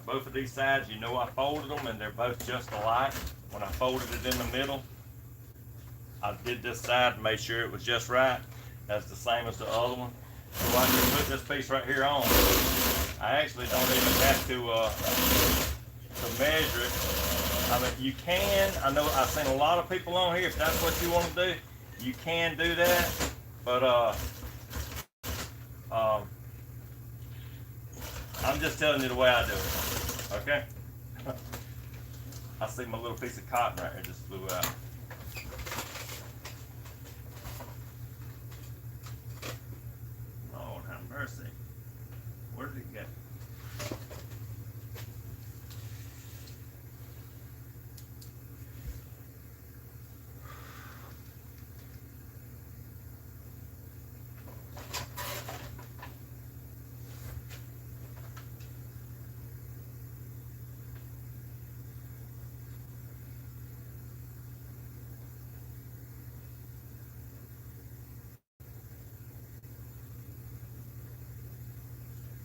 Both of these sides, you know I folded them and they're both just alike. When I folded it in the middle, I did this side to make sure it was just right. That's the same as the other one. So I can put this piece right here on. I actually don't even have to measure it. I mean, you can. I know I've seen a lot of people on here. If that's what you want to do, you can do that. But I'm just telling you the way I do it. Okay? I see my little piece of cotton right here just flew out. Lord have mercy. Where did it go?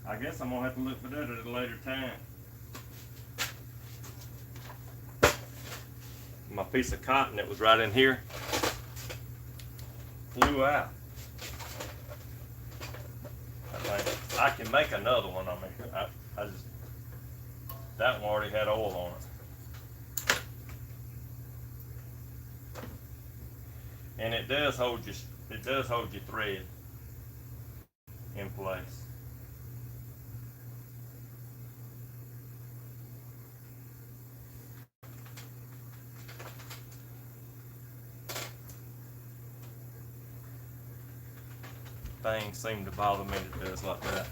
I guess I'm gonna have to look for that at a later time. My piece of cotton that was right in here flew out. I can make another one. I mean, I just, that one already had oil on it. And it does hold your thread in place. Things seem to bother me that does like that.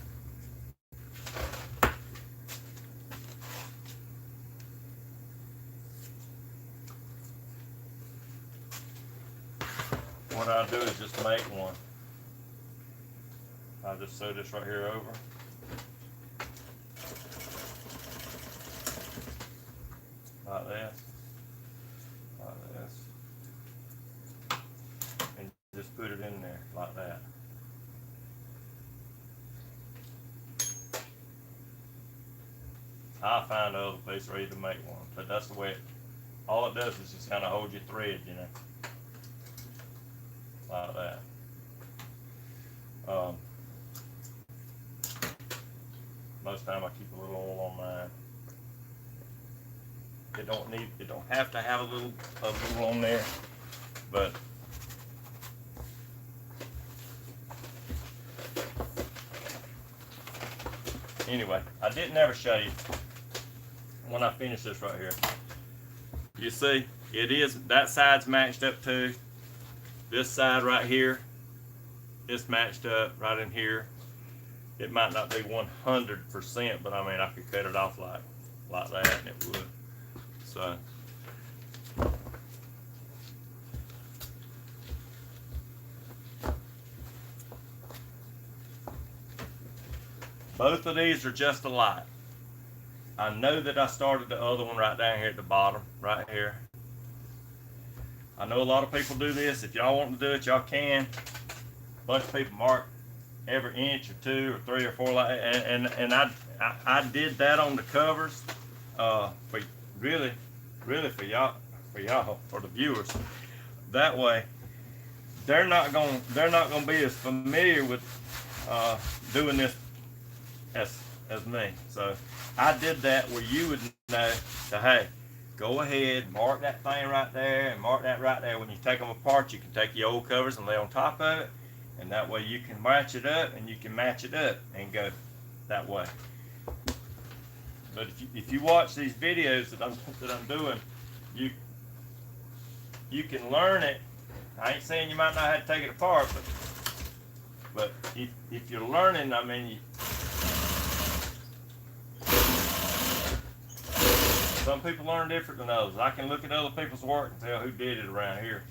What I'll do is just make one. I'll just sew this right here over. Like this. Like this. And just put it in there like that. I'll find another piece ready to make one, but that's the way it, all it does is just kind of hold your thread, you know, like that. Most time I keep a little oil on mine. It don't have to have a little on there, but anyway, I didn't ever show you when I finish this right here. You see, it is, that side's matched up too. This side right here, it's matched up right in here. It might not be 100%, but I mean, I could cut it off like that and it would. So, both of these are just alike. I know that I started the other one right down here at the bottom, right here. I know a lot of people do this. If y'all want to do it, y'all can. A bunch of people mark every inch or 2 or 3 or 4, and I did that on the covers for really for y'all, for the viewers. That way, they're not gonna be as familiar with doing this as me. So I did that where you would know that, hey, go ahead, mark that thing right there and mark that right there. When you take them apart, you can take your old covers and lay on top of it, and that way you can match it up and you can match it up and go that way. But if you watch these videos that I'm doing, you can learn it. I ain't saying you might not have to take it apart, but if you're learning, I mean, some people learn different than others. I can look at other people's work and tell who did it around here.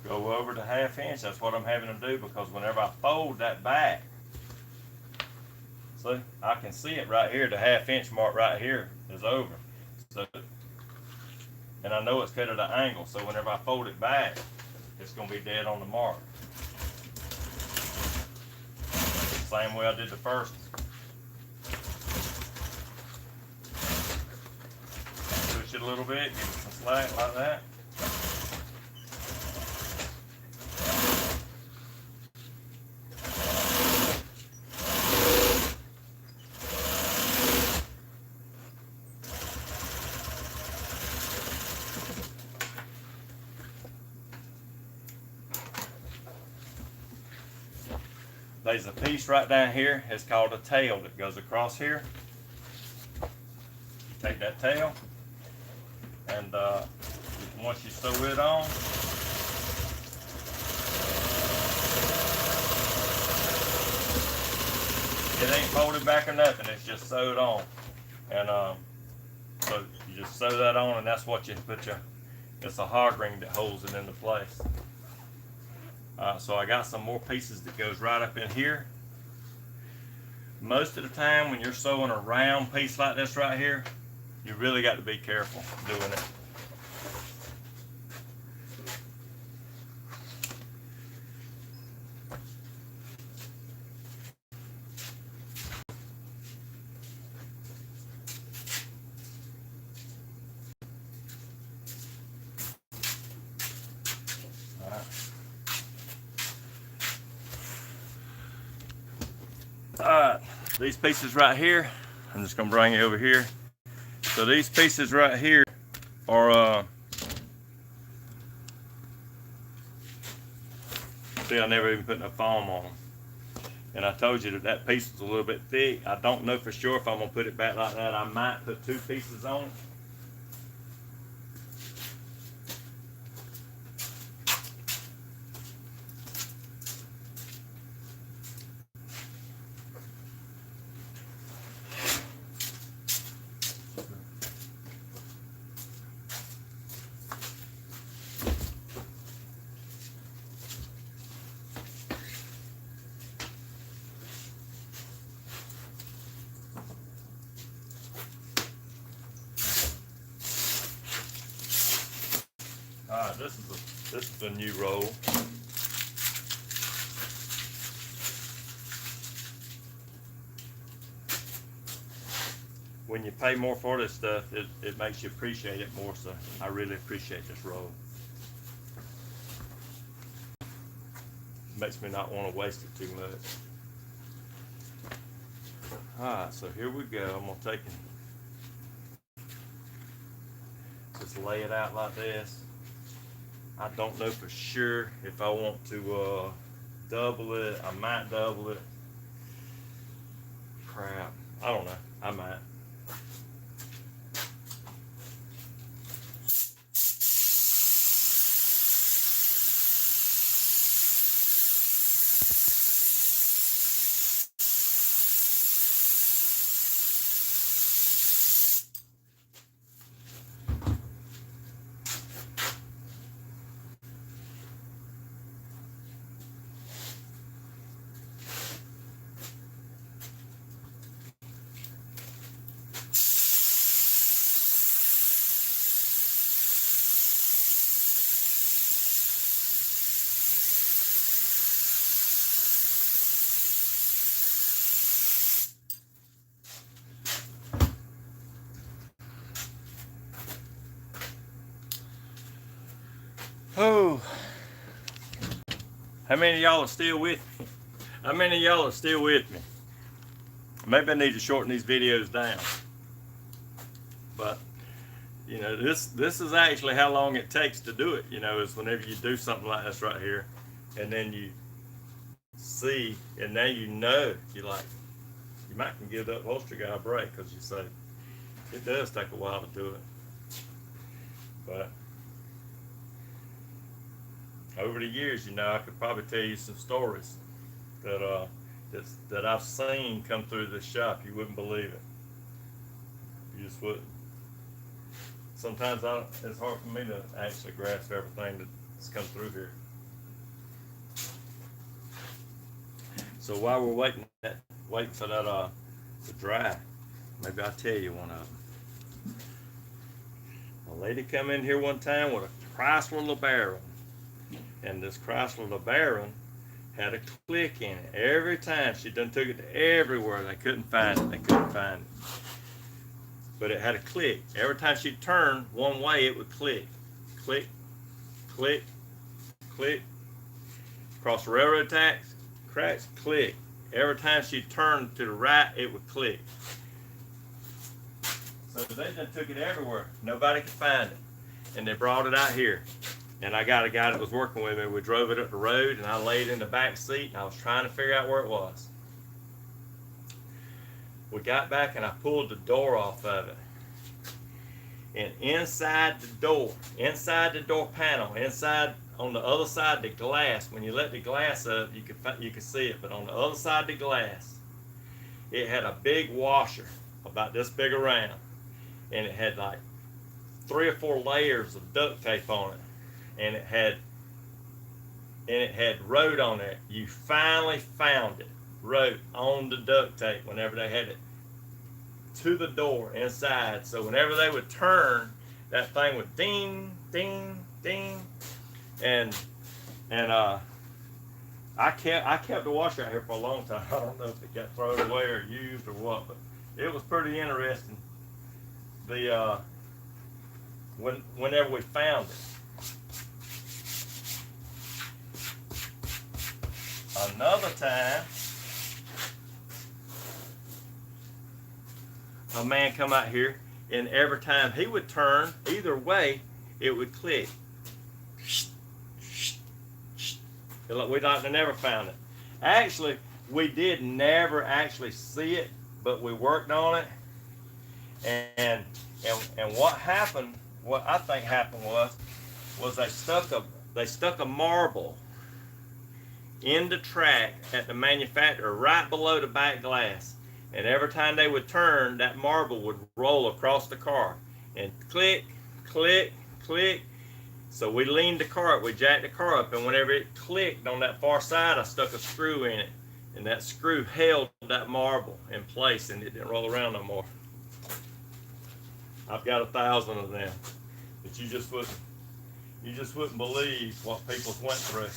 Go over the 1/2 inch. That's what I'm having to do, because whenever I fold that back, see, I can see it right here. The 1/2 inch mark right here is over. So, and I know it's cut at an angle, so whenever I fold it back, it's going to be dead on the mark. Same way I did the first. Push it a little bit, give it some slack like that. There's a piece right down here. It's called a tail that goes across here. Take that tail, and once you sew it on, it ain't folded back or nothing. It's just sewed on, and So you just sew that on, and that's what you put it's a hog ring that holds it into place. So I got some more pieces that goes right up in here. Most of the time when you're sewing a round piece like this right here, you really got to be careful doing it. Alright, these pieces right here, I'm just going to bring it over here. So these pieces right here are, see, I never even put no foam on them. And I told you that that piece is a little bit thick. I don't know for sure if I'm going to put it back like that. I might put 2 pieces on it. This is a new roll. When you pay more for this stuff, it makes you appreciate it more, so I really appreciate this roll. It makes me not want to waste it too much. Alright, so here we go. I'm going to take it, just lay it out like this. I don't know for sure if I want to double it. I might double it. Crap. I don't know. I might. Oh, how many of y'all are still with me? How many of y'all are still with me? Maybe I need to shorten these videos down. But, you know, this is actually how long it takes to do it, you know, is whenever you do something like this right here, and then you see, and now you know, you're like, you might can give the upholstery guy a break, because you say, it does take a while to do it. But over the years, you know, I could probably tell you some stories that that I've seen come through this shop. You wouldn't believe it. You just wouldn't. Sometimes it's hard for me to actually grasp everything that's come through here. So while we're waiting for that to dry, maybe I'll tell you one of them. A lady come in here one time with a Chrysler LeBaron. And this Chrysler LeBaron had a click in it. Every time she done took it to everywhere, they couldn't find it. They couldn't find it. But it had a click. Every time she turned one way, it would click. Click, click, click. Across the railroad tracks, click. Every time she turned to the right, it would click. So they done took it everywhere. Nobody could find it. And they brought it out here. And I got a guy that was working with me. We drove it up the road, and I laid in the back seat, and I was trying to figure out where it was. We got back, and I pulled the door off of it. And inside the door panel, inside on the other side of the glass, when you let the glass up, you could see it. But on the other side of the glass, it had a big washer, about this big around. and it had like 3 or 4 layers of duct tape on it, and it had wrote on it, "You finally found it." Wrote on the duct tape whenever they had it to the door inside. So whenever they would turn, that thing would ding, ding, ding, and and I kept the washer out here for a long time. I don't know if it got thrown away or used or what, but it was pretty interesting. The whenever we found it. Another time, a man come out here, and every time he would turn either way, it would click. We never found it. Actually, we did never actually see it, but we worked on it. And what happened? What I think happened was they stuck a marble in the track at the manufacturer right below the back glass, and every time they would turn, that marble would roll across the car and click, click, click. So we leaned the car up, we jacked the car up, and whenever it clicked on that far side, I stuck a screw in it, and that screw held that marble in place, and it didn't roll around no more. I've got 1,000 of them, but you just wouldn't believe what people went through.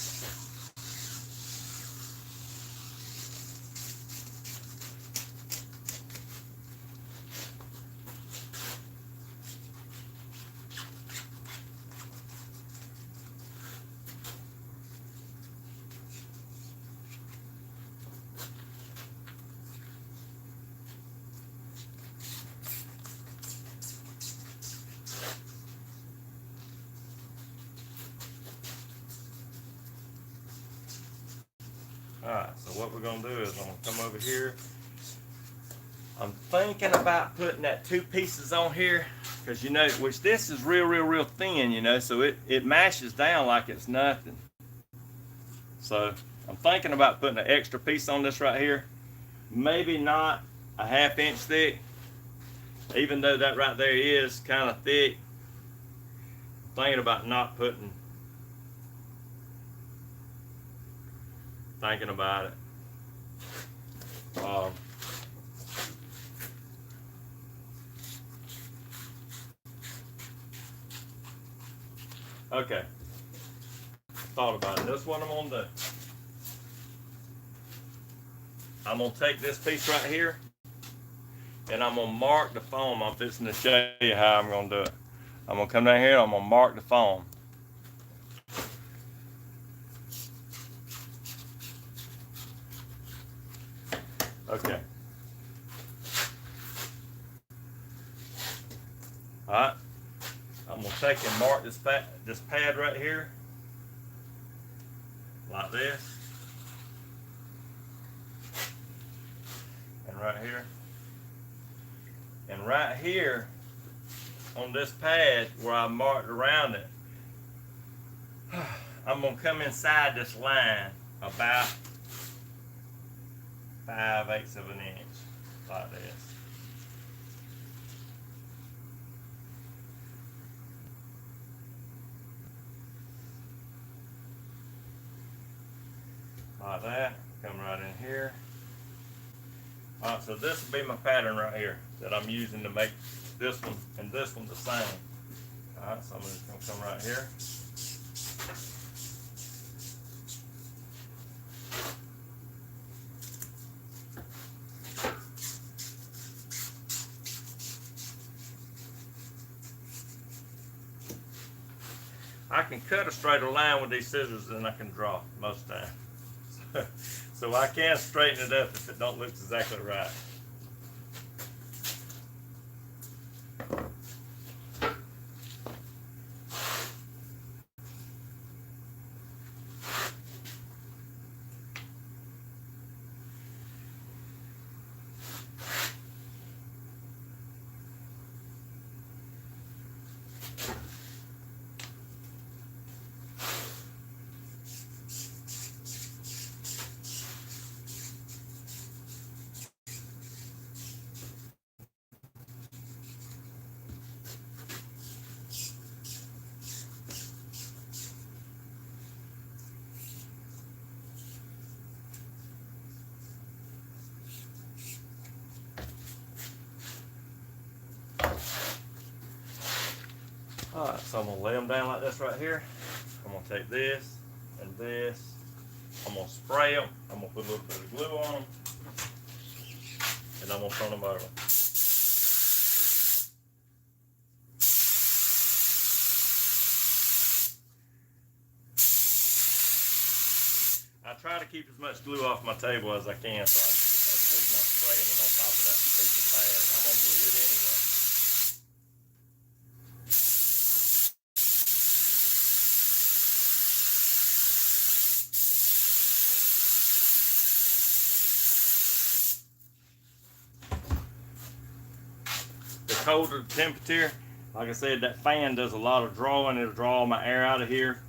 Alright, so what we're going to do is I'm going to come over here. I'm thinking about putting that 2 pieces on here, because which this is real thin, so it mashes down like it's nothing. So I'm thinking about putting an extra piece on this right here. Maybe not a 1/2 inch thick, even though that right there is kind of thick. I'm thinking about not putting. Thinking about it. Okay. Thought about it. That's what I'm gonna do. I'm gonna take this piece right here, and I'm gonna mark the foam. I'm fixing to show you how I'm gonna do it. I'm gonna come down here and I'm gonna mark the foam. Okay. Alright. I'm gonna take and mark this pad right here. Like this. And right here. And right here on this pad where I marked around it, I'm gonna come inside this line about 5/8 of an inch, like this. Like that. Come right in here. Alright, so this will be my pattern right here that I'm using to make this one and this one the same. Alright, so I'm just gonna come right here. I can cut a straighter line with these scissors than I can draw most of the time. So I can straighten it up if it don't look exactly right. Alright, so I'm gonna lay them down like this right here. I'm gonna take this and this. I'm gonna spray them. I'm gonna put a little bit of glue on them. And I'm gonna turn them over. I try to keep as much glue off my table as I can, so that's the reason I'm spraying it on top of that piece of pad. I'm gonna glue it anyway. The colder the temperature, like I said, that fan does a lot of drawing. It'll draw all my air out of here.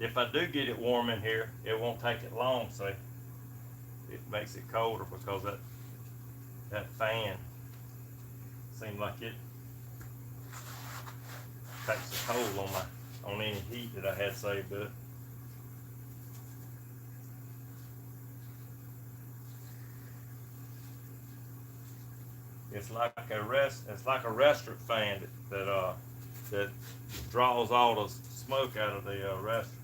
If I do get it warm in here, it won't take it long, so it makes it colder because that fan seems like it takes a toll on any heat that I had saved up. It's like a restaurant fan that draws all the smoke out of the restaurant.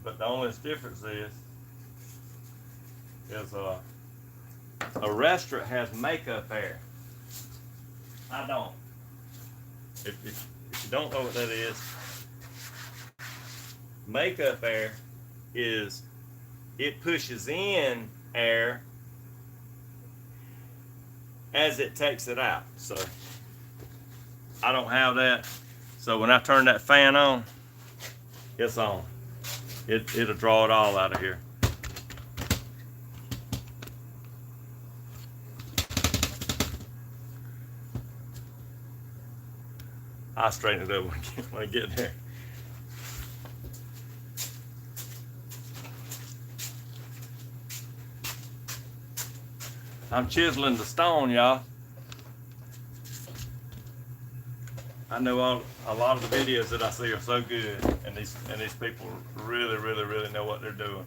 But the only difference is a restaurant has makeup air. I don't. If you don't know what that is, makeup air is, it pushes in air as it takes it out. So I don't have that. So when I turn that fan on, it's on. It'll draw it all out of here. I'll straighten it up when I get there. I'm chiseling the stone, y'all. I know a lot of the videos that I see are so good, and these people really know what they're doing.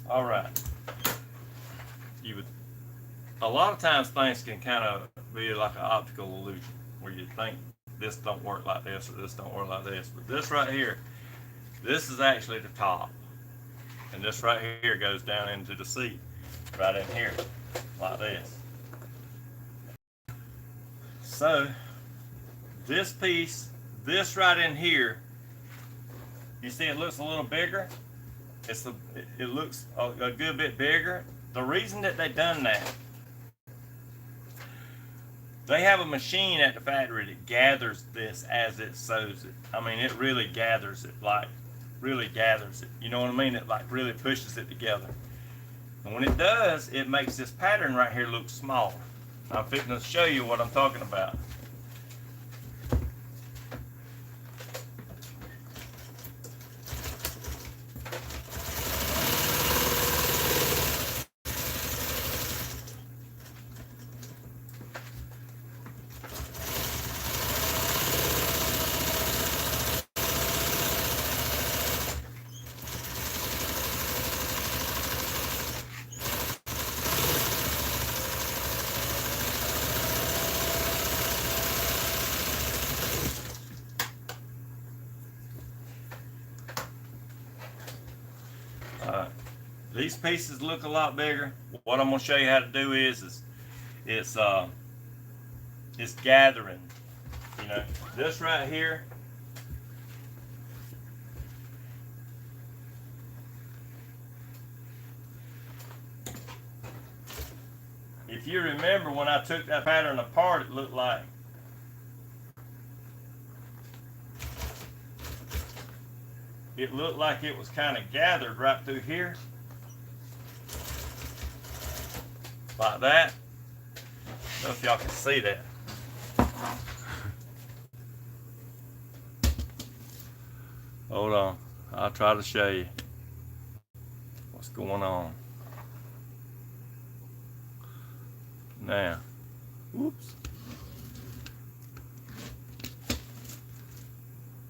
All right. A lot of times things can kind of be like an optical illusion where you think this don't work like this or this don't work like this. But this right here, this is actually the top. And this right here goes down into the seat, right in here, like this. So this piece, this right in here, you see it looks a little bigger. It looks a good bit bigger. The reason that they done that, they have a machine at the factory that gathers this as it sews it. I mean, it really gathers it, like really gathers it. You know what I mean? It like really pushes it together. And when it does, it makes this pattern right here look smaller. I'm fixing to show you what I'm talking about. These pieces look a lot bigger. What I'm going to show you how to do is it's gathering. You know, this right here, if you remember when I took that pattern apart, it looked like it was kind of gathered right through here. Like that. I don't know if y'all can see that. Hold on. I'll try to show you what's going on. Now, whoops.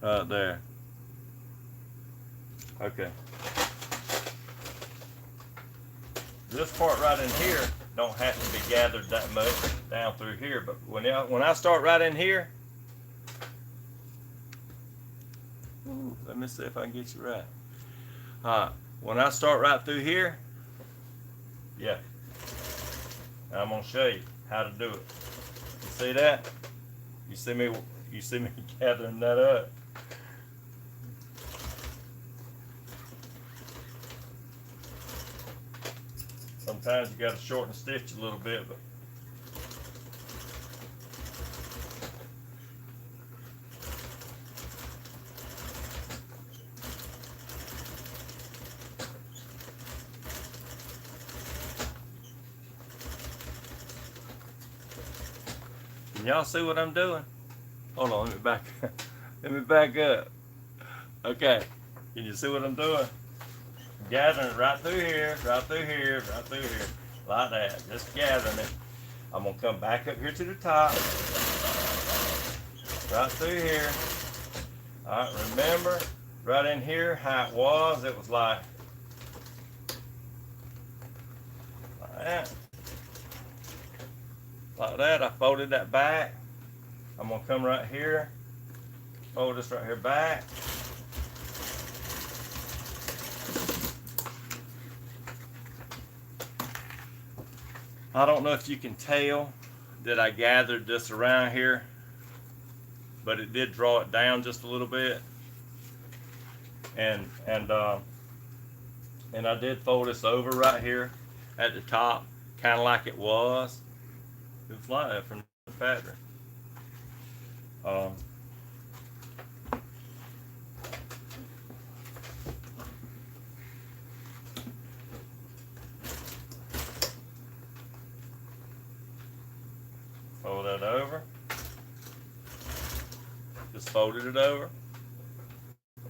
Right there. Okay. This part right in here don't have to be gathered that much down through here, but when I start right in here, let me see if I can get you right. When I start right through here, yeah, I'm gonna show you how to do it. You see that? You see me gathering that up. Sometimes you got to shorten the stitch a little bit, but can y'all see what I'm doing? Hold on, let me back up. Okay, can you see what I'm doing? Gathering it right through here, right through here, right through here, like that. Just gathering it. I'm gonna come back up here to the top, right through here. All right, remember, right in here, how it was like that. Like that. I folded that back. I'm gonna come right here, fold this right here back. I don't know if you can tell that I gathered this around here, but it did draw it down just a little bit. And I did fold this over right here at the top, kind of like it was. It was like that from the pattern. Fold that over. Just folded it over.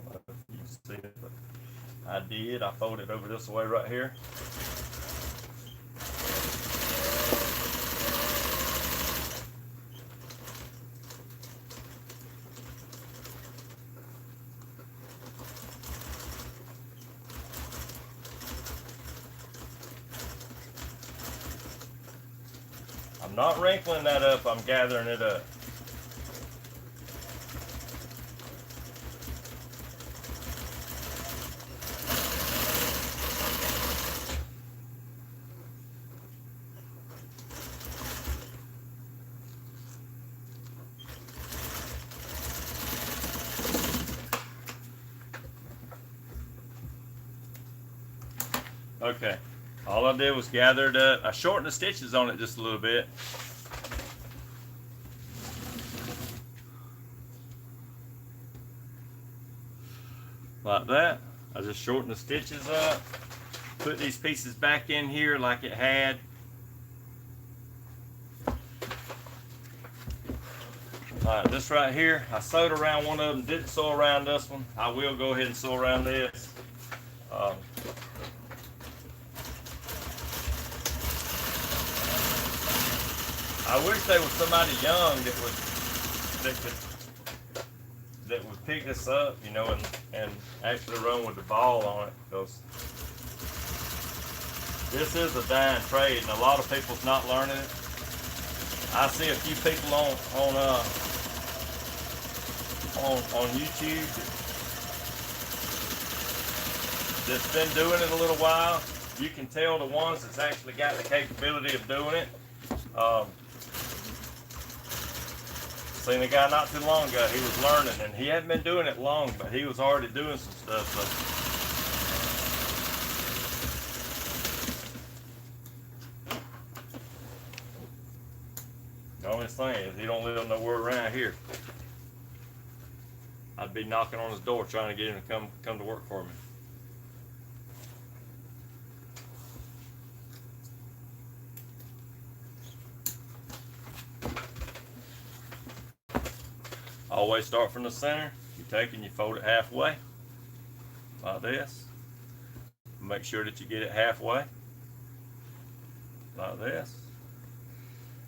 I don't know if you can see it, but I did. I folded it over this way right here. I'm not wrinkling that up, I'm gathering it up. Okay, all I did was gather it up. I shortened the stitches on it just a little bit. Like that. I just shortened the stitches up, put these pieces back in here like it had. Alright, this right here, I sewed around one of them, didn't sew around this one. I will go ahead and sew around this. I wish there was somebody young that would pick this up, you know, and actually run with the ball on it, because this is a dying trade and a lot of people's not learning it. I see a few people on YouTube that's been doing it a little while. You can tell the ones that's actually got the capability of doing it. Seen a guy not too long ago, he was learning, and he hadn't been doing it long, but he was already doing some stuff. So The only thing is he don't live nowhere around here. I'd be knocking on his door trying to get him to come to work for me. Always start from the center. You take and you fold it halfway, like this. Make sure that you get it halfway, like this.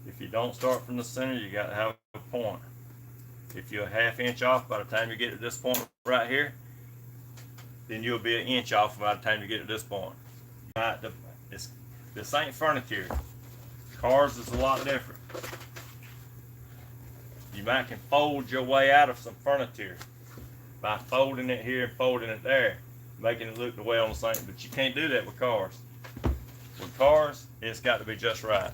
If you don't start from the center, you got to have a point. If you're a half inch off by the time you get to this point right here, then you'll be an inch off by the time you get to this point. This ain't furniture. Cars is a lot different. You might can fold your way out of some furniture by folding it here and folding it there, making it look the way on the same, but you can't do that with cars. With cars, it's got to be just right.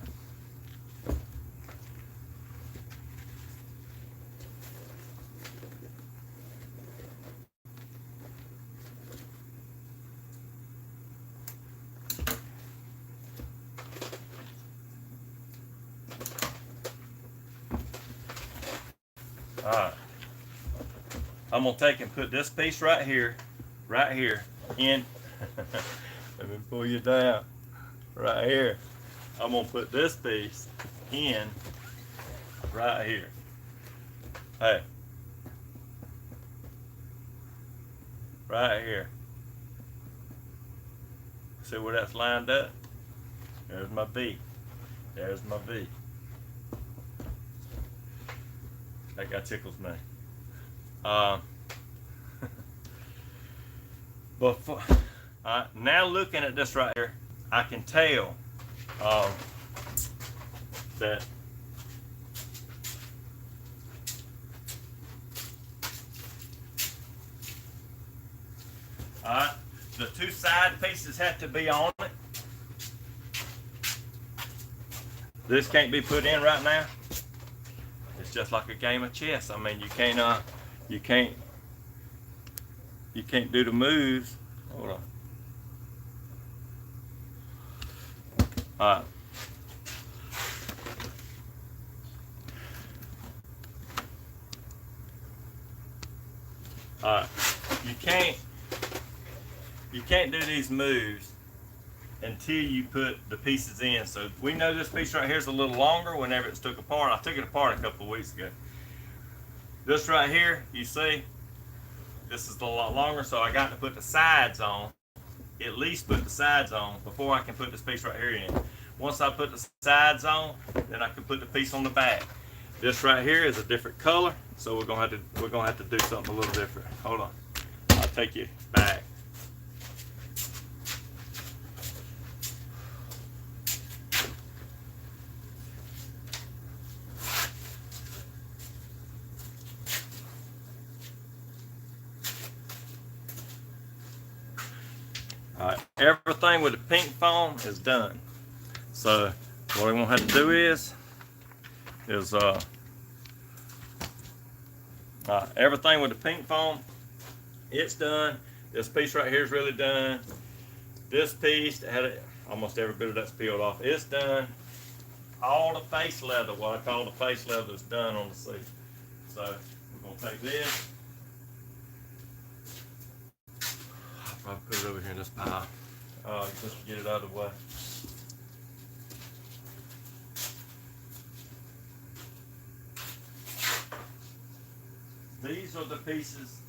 Alright, I'm going to take and put this piece right here in. Let me pull you down. Right here. I'm going to put this piece in right here. Hey. Right here. See where that's lined up? There's my B. There's my B. That guy tickles me. But now looking at this right here, I can tell that the two side pieces have to be on it. This can't be put in right now. It's just like a game of chess. I mean, you can't do the moves. Hold on. Alright. Alright. You can't do these moves until you put the pieces in. So we know this piece right here is a little longer whenever it's took apart. I took it apart a couple of weeks ago. This right here, you see, this is a lot longer, so I got to put the sides on, at least put the sides on before I can put this piece right here in. Once I put the sides on, then I can put the piece on the back. This right here is a different color, so we're gonna have to do something a little different. Hold on, I'll take you back. Alright, everything with the pink foam is done. So what we're gonna have to do is everything with the pink foam, it's done. This piece right here is really done. This piece had almost every bit of that's peeled off. It's done. All the face leather, what I call the face leather, is done on the seat. So we're gonna take this. I'll put it over here in this pile, just to get it out of the way. These are the pieces.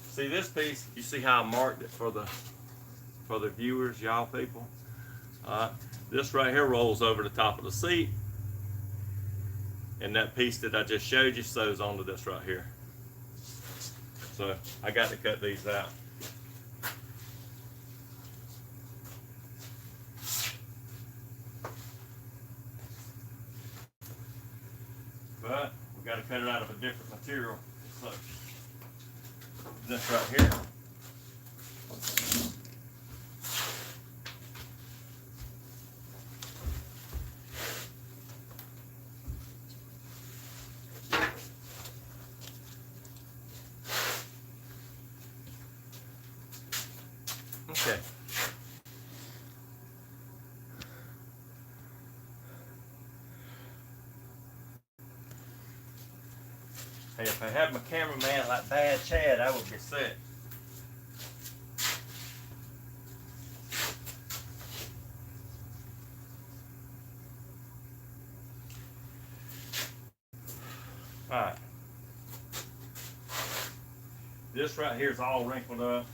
See this piece? You see how I marked it for the viewers, y'all people? This right here rolls over the top of the seat, and that piece that I just showed you sews onto this right here. So I got to cut these out. But we got to cut it out of a different material. So this right here. Okay. Hey, if I had my cameraman like Bad Chad, I would be set. Alright. This right here is all wrinkled up.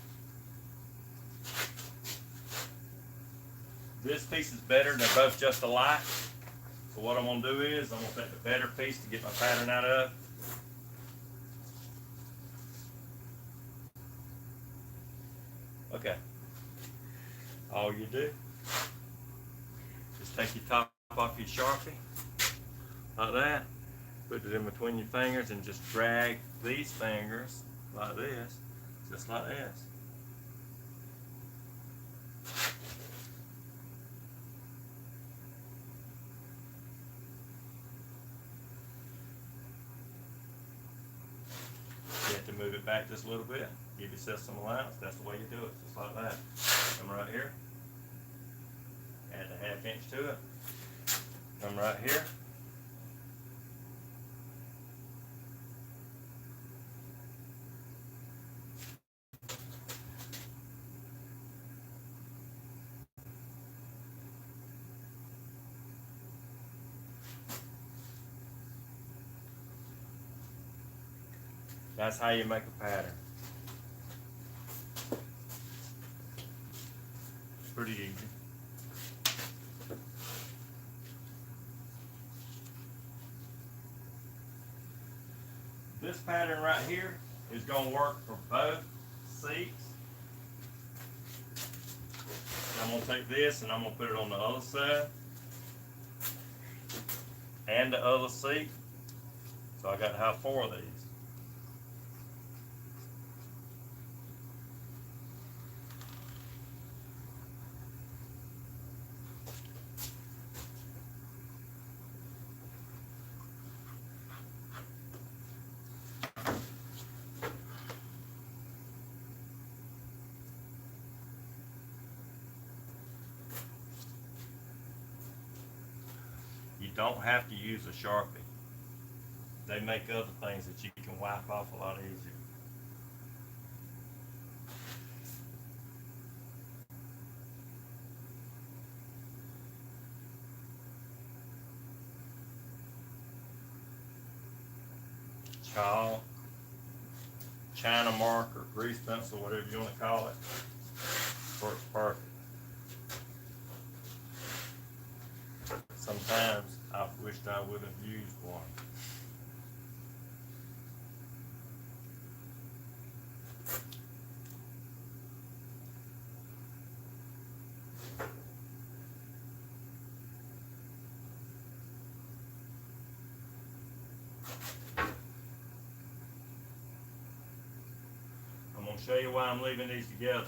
This piece is better, they're both just alike. So what I'm going to do is, I'm going to take the better piece to get my pattern out of. Okay. All you do, just take your top off your Sharpie, like that. Put it in between your fingers and just drag these fingers like this, just like this. You have to move it back just a little bit. Give yourself some allowance. That's the way you do it, just like that. Come right here. Add a 1/2 inch to it. Come right here. That's how you make a pattern. Pretty easy. This pattern right here is going to work for both seats. I'm going to take this and I'm going to put it on the other side and the other seat. So I got to have 4 of these. You don't have to use a Sharpie. They make other things that you can wipe off a lot easier. Chalk, China marker, grease pencil, whatever you want to call it, works perfect. Sometimes I wished I would have used one. I'm going to show you why I'm leaving these together.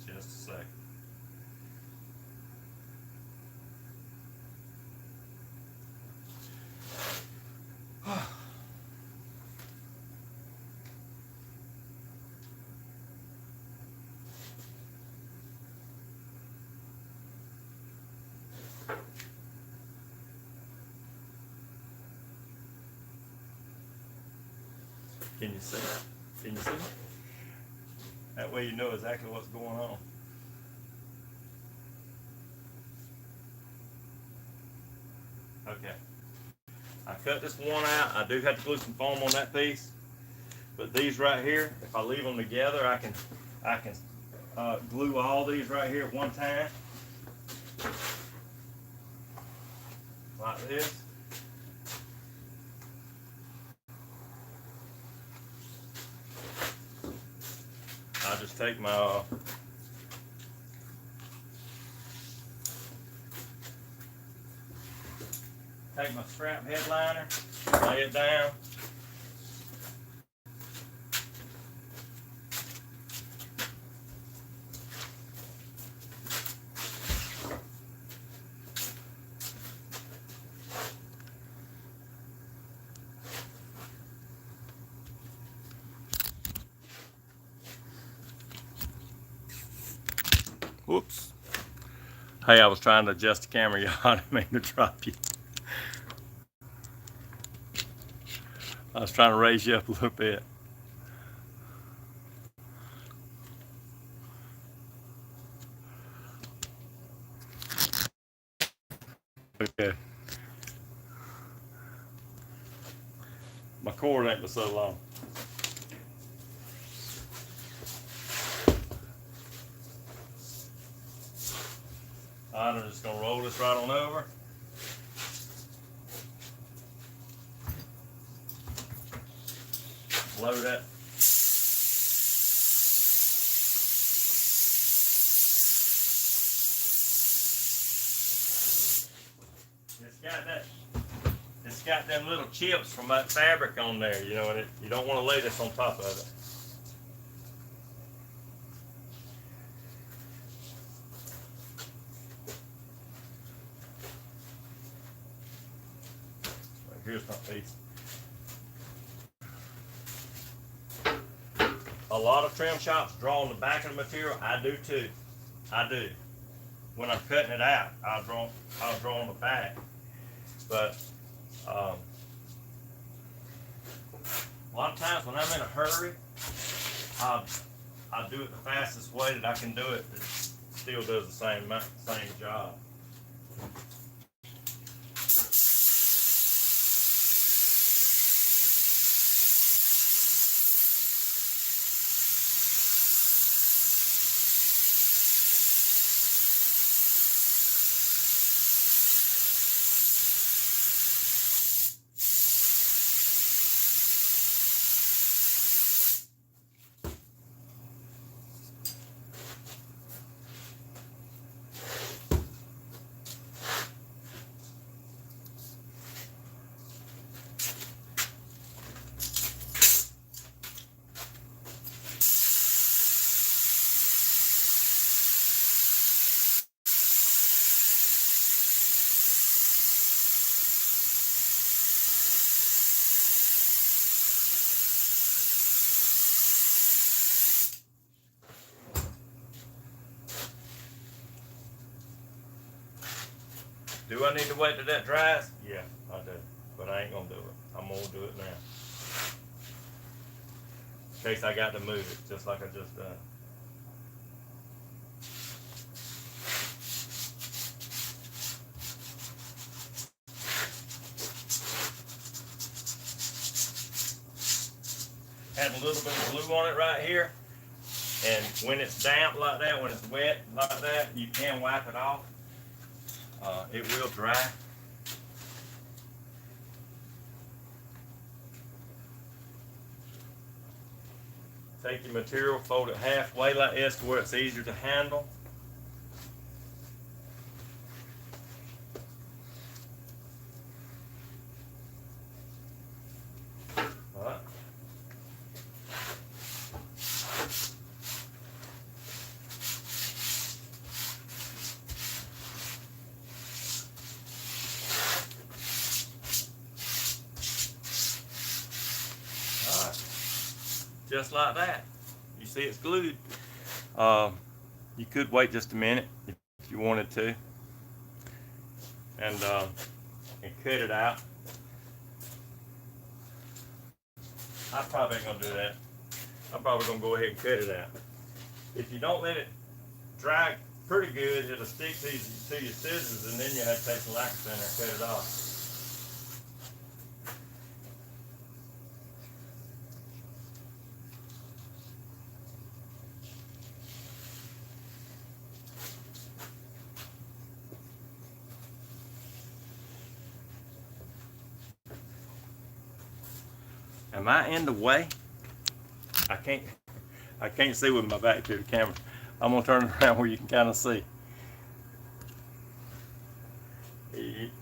Just a second. Can you see? Can you see? That way you know exactly what's going on. Okay. I cut this one out. I do have to glue some foam on that piece. But these right here, if I leave them together, I can glue all these right here at one time. Like this. I just take my scrap headliner, lay it down. Whoops. Hey, I was trying to adjust the camera, y'all. I didn't mean to drop you. I was trying to raise you up a little bit. Okay. My cord ain't but so long. I'm just gonna roll this right on over. Load that. It's got them little chips from that fabric on there, you know, and you don't want to lay this on top of it. Here's my piece. A lot of trim shops draw on the back of the material. I do too. I do. When I'm cutting it out, I'll draw on the back. But a lot of times when I'm in a hurry, I'll do it the fastest way that I can do it that still does the same job. Do I need to wait till that dries? Yeah, I do. But I ain't gonna do it. I'm gonna do it now. In case I got to move it, just like I just done. Had a little bit of glue on it right here. And when it's damp like that, when it's wet like that, you can wipe it off. It will dry. Take your material, fold it halfway like this to where it's easier to handle. All right. Just like that. You see it's glued. You could wait just a minute if you wanted to, and cut it out. I'm probably ain't gonna do that. I'm probably gonna go ahead and cut it out. If you don't let it dry pretty good, it'll stick to your scissors, and then you have to take some lacquer thinner and cut it off. Am I in the way? I can't see with my back to the camera. I'm gonna turn it around where you can kind of see.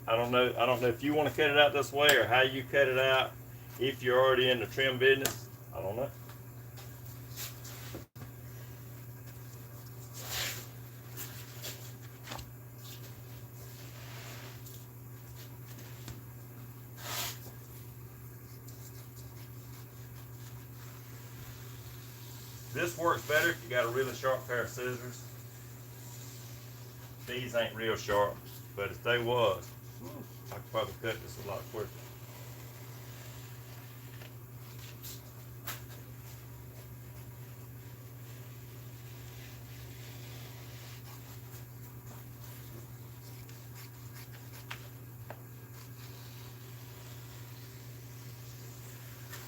I don't know if you want to cut it out this way or how you cut it out. If you're already in the trim business, I don't know. This works better if you got a really sharp pair of scissors. These ain't real sharp, but if they was, I could probably cut this a lot quicker.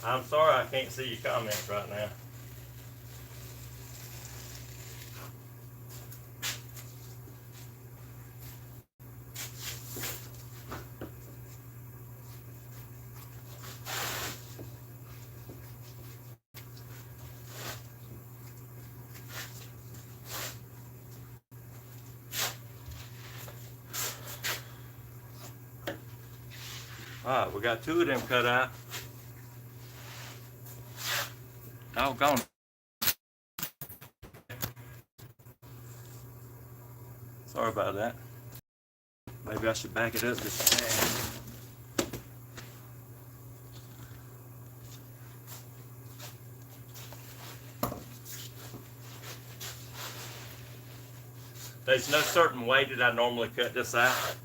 I'm sorry I can't see your comments right now. Alright, we got 2 of them cut out. Doggone. Sorry about that. Maybe I should back it up just a tad. There's no certain way that I normally cut this out.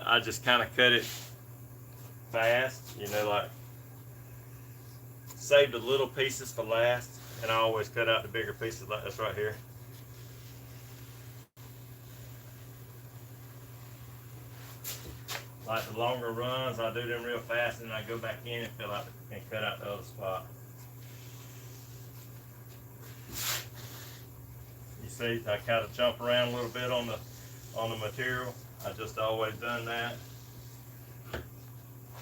I just kind of cut it fast, you know, like save the little pieces for last, and I always cut out the bigger pieces like this right here. Like the longer runs, I do them real fast, and then I go back in and fill out and cut out the other spot. You see, I kind of jump around a little bit on the material. I just always done that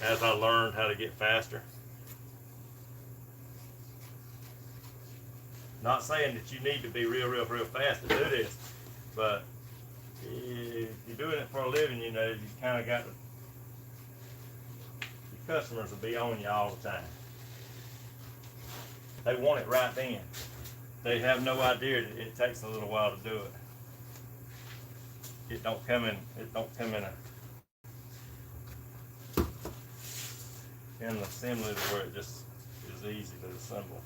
as I learned how to get faster. Not saying that you need to be real fast to do this, but if you're doing it for a living, you know, you kind of got to, your customers will be on you all the time. They want it right then. They have no idea that it takes a little while to do it. It don't come in an assembly where it just is easy to assemble.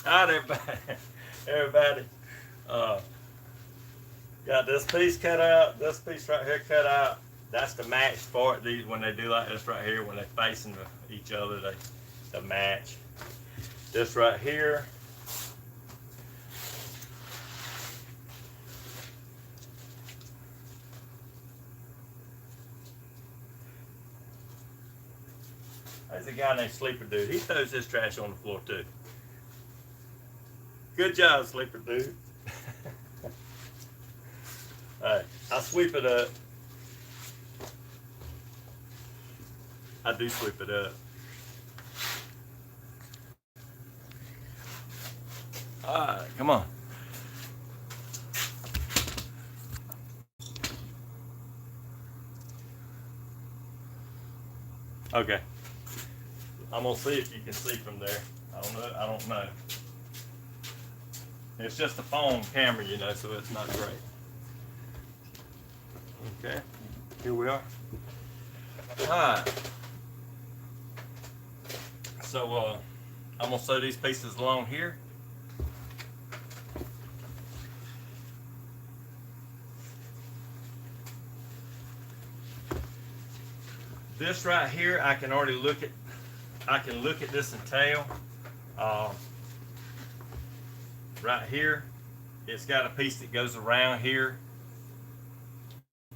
All right, everybody, got this piece cut out, this piece right here cut out. That's the match for it. These, when they do like this right here, when they're facing each other, they match. This right here, there's a guy named Sleeper Dude. He throws his trash on the floor too. Good job, Sleeper Dude. Alright, I sweep it up. I do sweep it up. Alright, come on. Okay. I'm gonna see if you can see from there. I don't know. It's just a phone camera, you know, so it's not great. Okay, here we are. Alright. So I'm gonna sew these pieces along here. This right here, I can already look at. I can look at this and tell. Right here, it's got a piece that goes around here,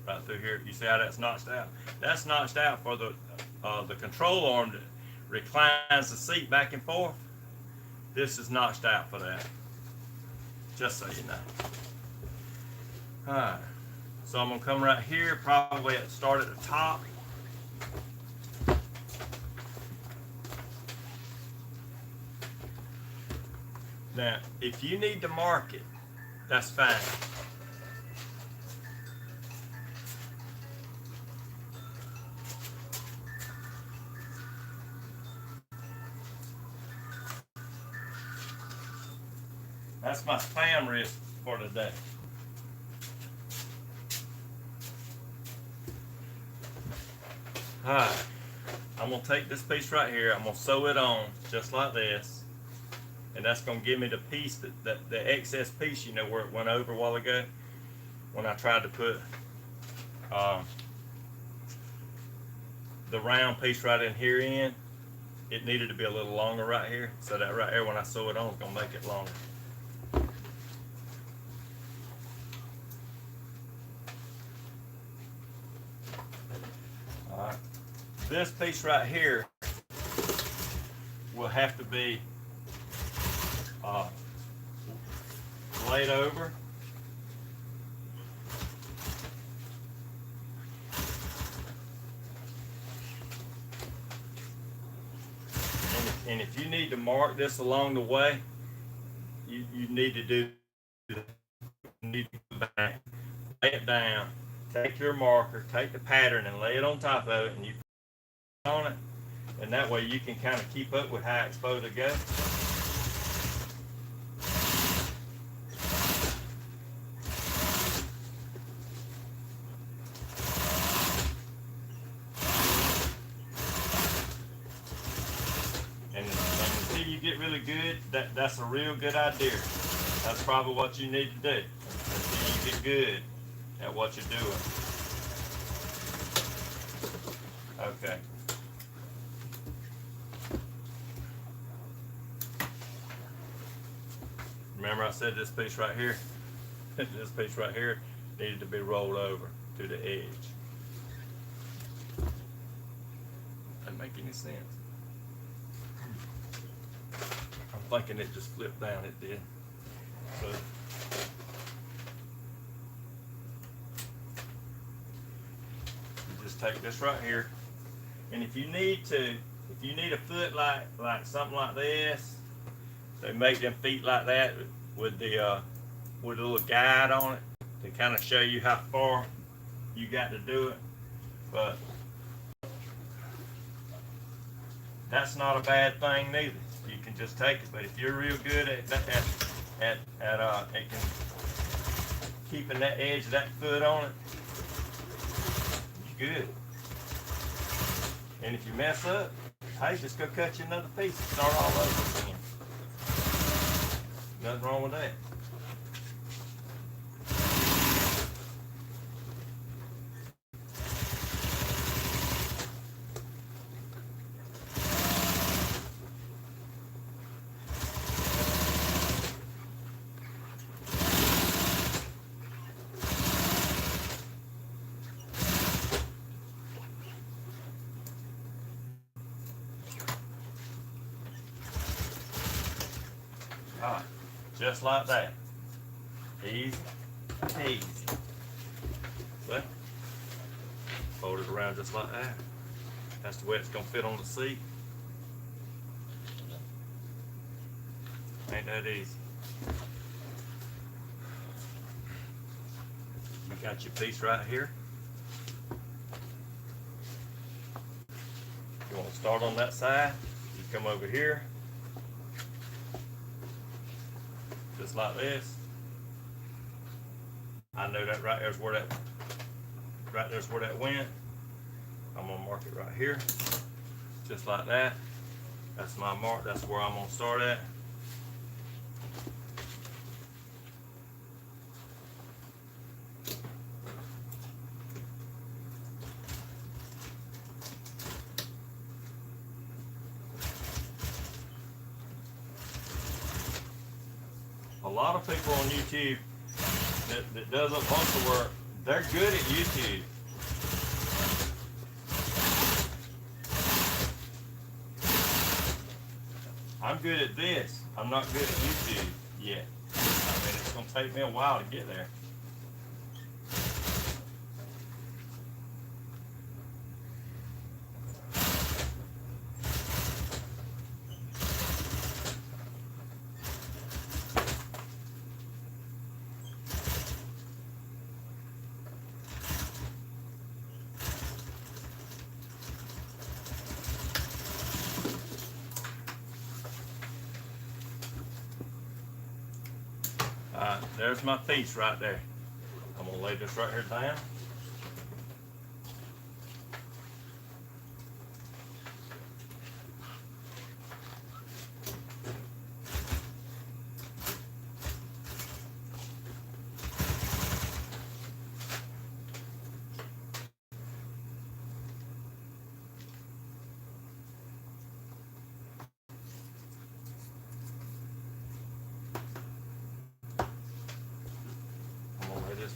right through here. You see how that's notched out? That's notched out for the control arm that reclines the seat back and forth. This is notched out for that. Just so you know. All right. So I'm gonna come right here, probably start at the top. Now, if you need to mark it, that's fine. That's my spam risk for today. Alright, I'm going to take this piece right here, I'm going to sew it on just like this. And that's going to give me the piece, the excess piece, you know, where it went over a while ago. when I tried to put the round piece right in here in, it needed to be a little longer right here. So that right there, when I sew it on, is gonna make it longer. All right. This piece right here will have to be laid over. And if you need to mark this along the way, you need to do that. You need to go back, lay it down, take your marker, take the pattern and lay it on top of it, and you put it on it, and that way you can kind of keep up with how it's supposed to go. And until you get really good, that's a real good idea. That's probably what you need to do until you get good at what you're doing. Okay. Remember I said this piece right here? This piece right here needed to be rolled over to the edge. Doesn't make any sense. I'm thinking it just flipped down, it did. So, you just take this right here, and if you need a foot like something like this, they make them feet like that with a little guide on it to kind of show you how far you got to do it. But that's not a bad thing neither. You can just take it. But if you're real good at keeping that edge of that foot on it, you're good. And if you mess up, hey, just go cut you another piece and start all over again. Nothing wrong with that. All right, just like that. Easy, easy. See? Fold it around just like that. That's the way it's gonna fit on the seat. Ain't that easy? You got your piece right here. You want to start on that side, you come over here. Just like this. I know that right there's where that went. I'm gonna mark it right here. Just like that. That's my mark, that's where I'm gonna start at. A lot of people on YouTube that does a bunch of work, they're good at YouTube. I'm good at this. I'm not good at YouTube yet. I mean, it's gonna take me a while to get there. There's my piece right there. I'm gonna lay this right here down.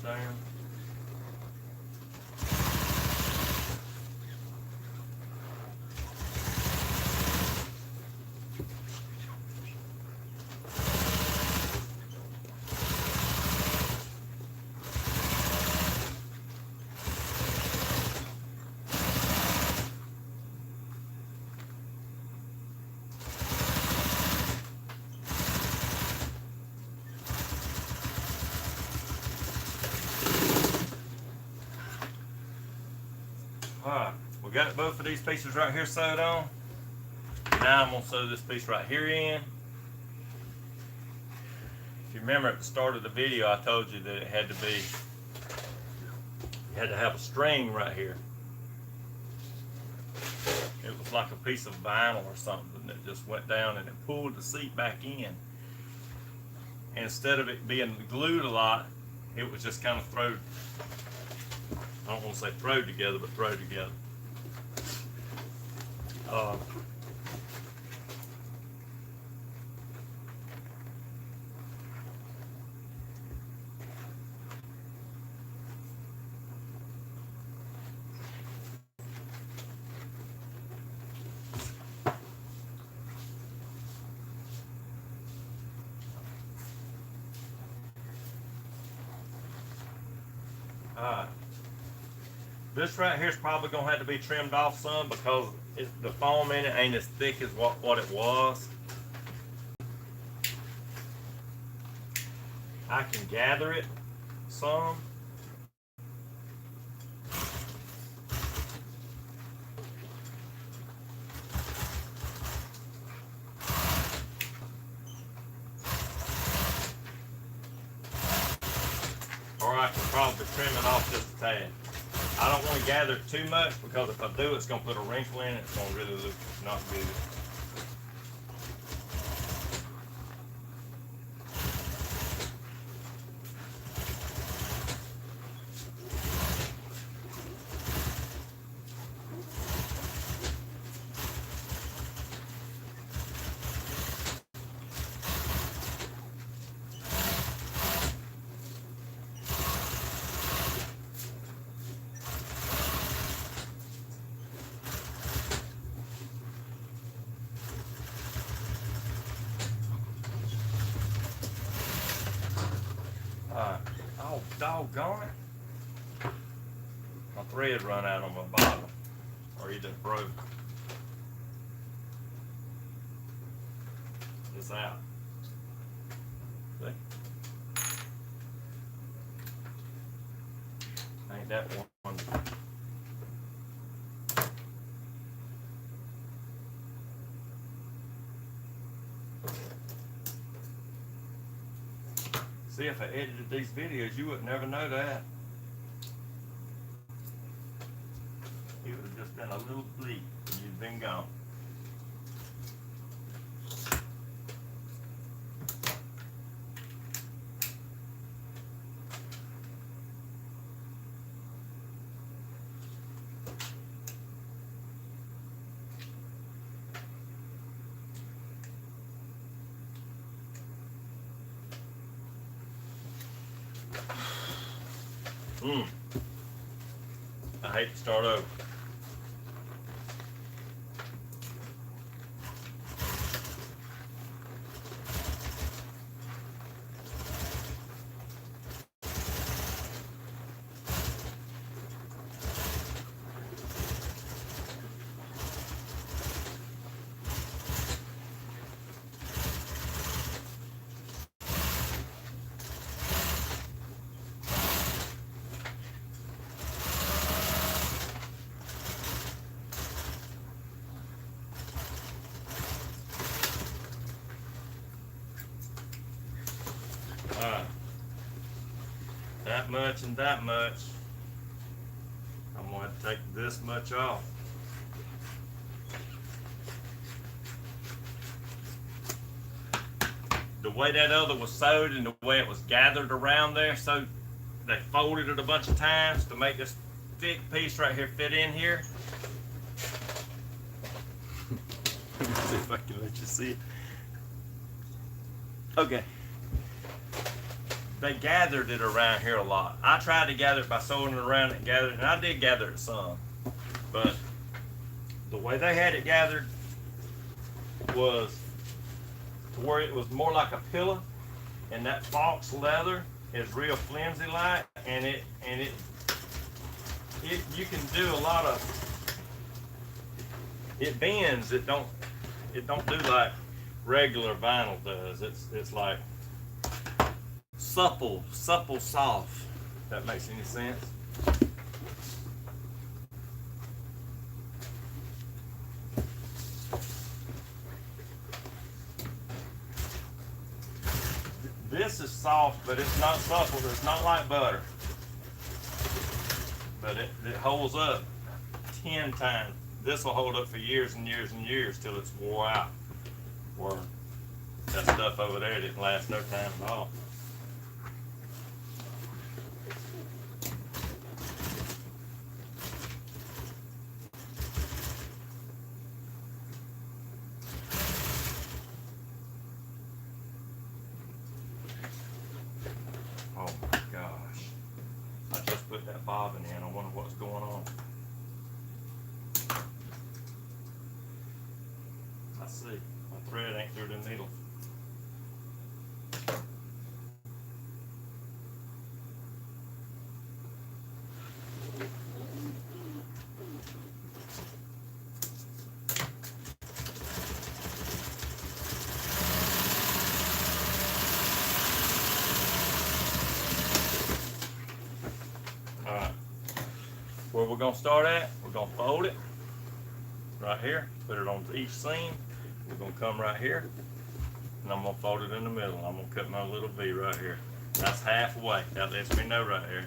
down. Alright, we got both of these pieces right here sewed on. Now I'm going to sew this piece right here in. If you remember at the start of the video, I told you that it had to be, you had to have a string right here. It was like a piece of vinyl or something that just went down and it pulled the seat back in. And instead of it being glued a lot, it was just kind of thrown, I don't want to say thrown together, but thrown together. Alright. This right here is probably going to have to be trimmed off some because the foam in it ain't as thick as what it was. I can gather it some. Or I can probably trim it off just a tad. I don't want to gather it too much because if I do, it's going to put a wrinkle in it. It's going to really look not good. Oh, doggone it. My thread run out on my bottom, or either broke. It's out. See? Ain't that one? See, if I edited these videos, you would never know that. It would have just been a little bleak and you'd been gone. I hate to start over. That much and that much. I'm going to take this much off. The way that other was sewed and the way it was gathered around there, so they folded it a bunch of times to make this thick piece right here fit in here. Let me see if I can let you see it. Okay. they gathered it around here a lot. I tried to gather it by sewing it around and gather it, and I did gather it some. But the way they had it gathered was to where it was more like a pillow, and that fox leather is real flimsy like, and it you can do a lot of, it bends, it don't do like regular vinyl does. It's like supple, soft, if that makes any sense. This is soft, but it's not supple. It's not like butter. But it holds up 10 times. This will hold up for years and years and years till it's wore out. Where that stuff over there didn't last no time at all. Oh my gosh. I just put that bobbin in. I wonder what's going on. I see. My thread ain't through the needle. Alright. Where we're going to start at, we're going to fold it right here, put it on each seam. We're going to come right here, and I'm going to fold it in the middle. I'm going to cut my little V right here. That's halfway. That lets me know right here.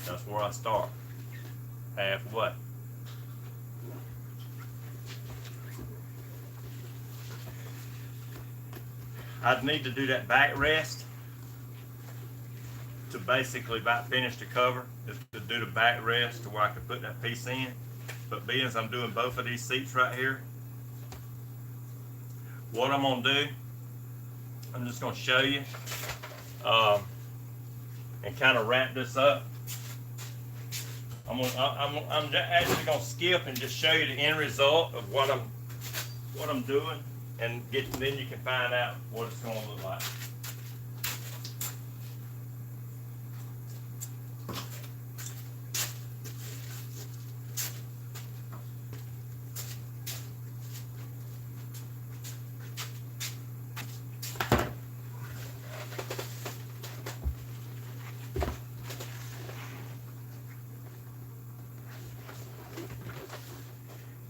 That's where I start. Halfway. I'd need to do that back rest to basically about finish the cover, is to do the back rest to where I can put that piece in. But being as I'm doing both of these seats right here, what I'm going to do, I'm just going to show you and kind of wrap this up. I'm actually going to skip and just show you the end result of what I'm doing, and then you can find out what it's going to look like.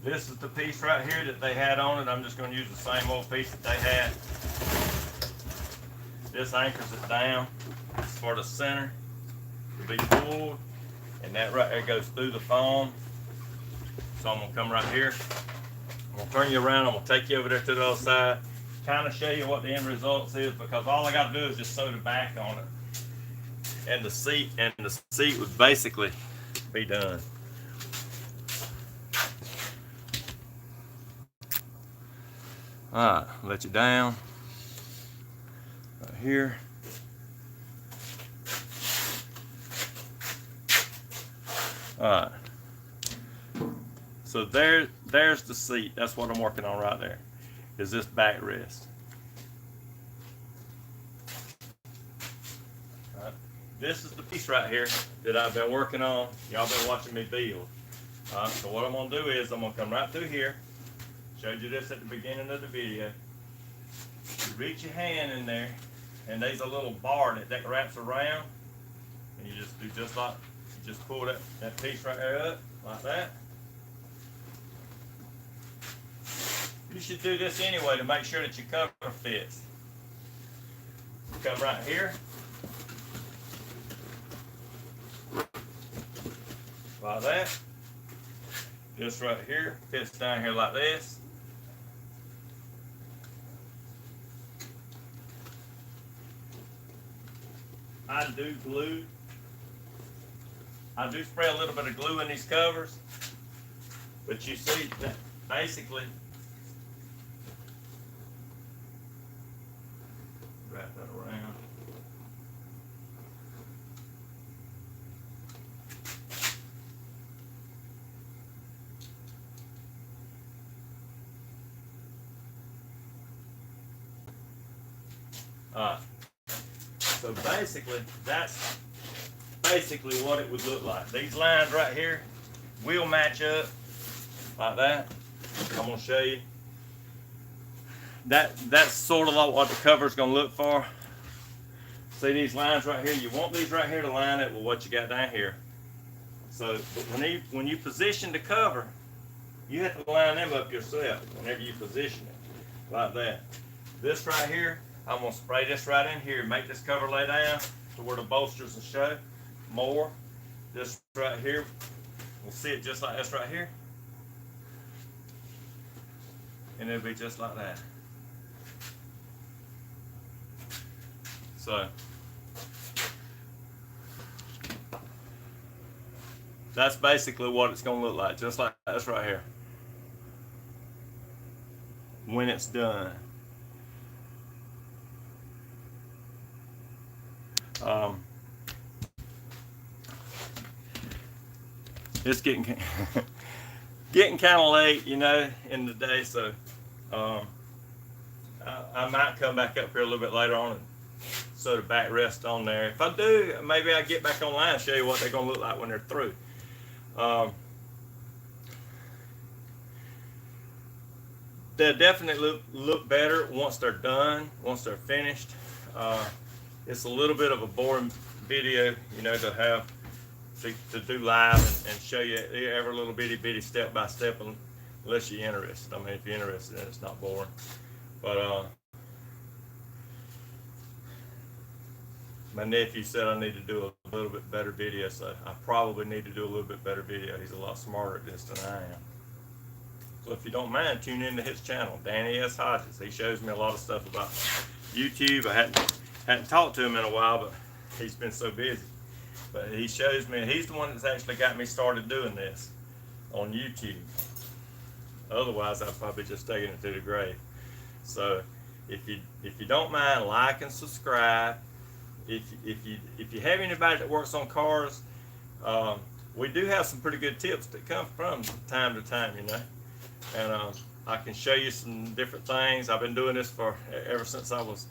This is the piece right here that they had on it. I'm just going to use the same old piece that they had. This anchors it down. It's for the center to be pulled, and that right there goes through the foam. So I'm going to come right here. I'm going to turn you around. I'm going to take you over there to the other side, kind of show you what the end result is, because all I got to do is just sew the back on it, and the seat would basically be done. Alright, let you down right here. Alright, so there's the seat. That's what I'm working on right there, is this backrest. Right. This is the piece right here that I've been working on. Y'all been watching me build. So what I'm going to do is I'm going to come right through here. Showed you this at the beginning of the video. You reach your hand in there, and there's a little bar that wraps around, and you just do just like, you just pull that piece right there up like that. You should do this anyway to make sure that your cover fits. Come right here, like that. This right here fits down here like this. I do glue. I do spray a little bit of glue in these covers, but you see that basically, wrap that around. Alright. So basically, that's basically what it would look like. These lines right here will match up like that. I'm going to show you. That's sort of like what the cover is going to look for. See these lines right here? You want these right here to line up with what you got down here. So when you position the cover, you have to line them up yourself whenever you position it, like that. This right here, I'm going to spray this right in here and make this cover lay down to where the bolsters will show more. This right here, we'll see it just like this right here. And it'll be just like that. So that's basically what it's going to look like, just like this right here when it's done. It's getting getting kind of late, you know, in the day, so I might come back up here a little bit later on and sew the backrest on there. If I do, maybe I get back online and show you what they're going to look like when they're through. They'll definitely look better once they're done, once they're finished. It's a little bit of a boring video, you know, to do live and show you every little bitty step by step, unless you're interested. I mean, if you're interested in it, it's not boring. But my nephew said I need to do a little bit better video, so I probably need to do a little bit better video. He's a lot smarter at this than I am. So if you don't mind, tune into his channel, Danny S. Hodges. He shows me a lot of stuff about YouTube. I hadn't talked to him in a while, but he's been so busy. But he shows me, he's the one that's actually got me started doing this on YouTube. Otherwise, I'd probably just taken it to the grave. So if you don't mind, like and subscribe. If you have anybody that works on cars, we do have some pretty good tips that come from time to time, you know. And I can show you some different things. I've been doing this ever since I was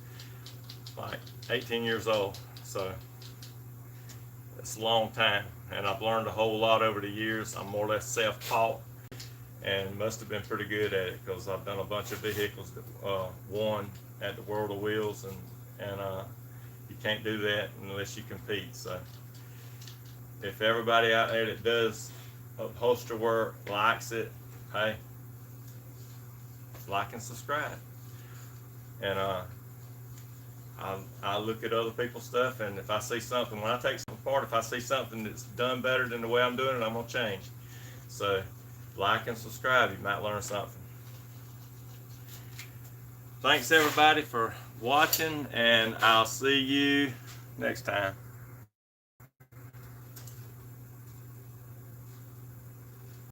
like 18 years old. So it's a long time, and I've learned a whole lot over the years. I'm more or less self-taught, and must have been pretty good at it because I've done a bunch of vehicles that won at the World of Wheels, and you can't do that unless you compete. So if everybody out there that does upholstery work likes it, hey, like and subscribe. And I look at other people's stuff, and if I see something, when I take something apart, if I see something that's done better than the way I'm doing it, I'm going to change. So like and subscribe. You might learn something. Thanks everybody for watching, and I'll see you next time.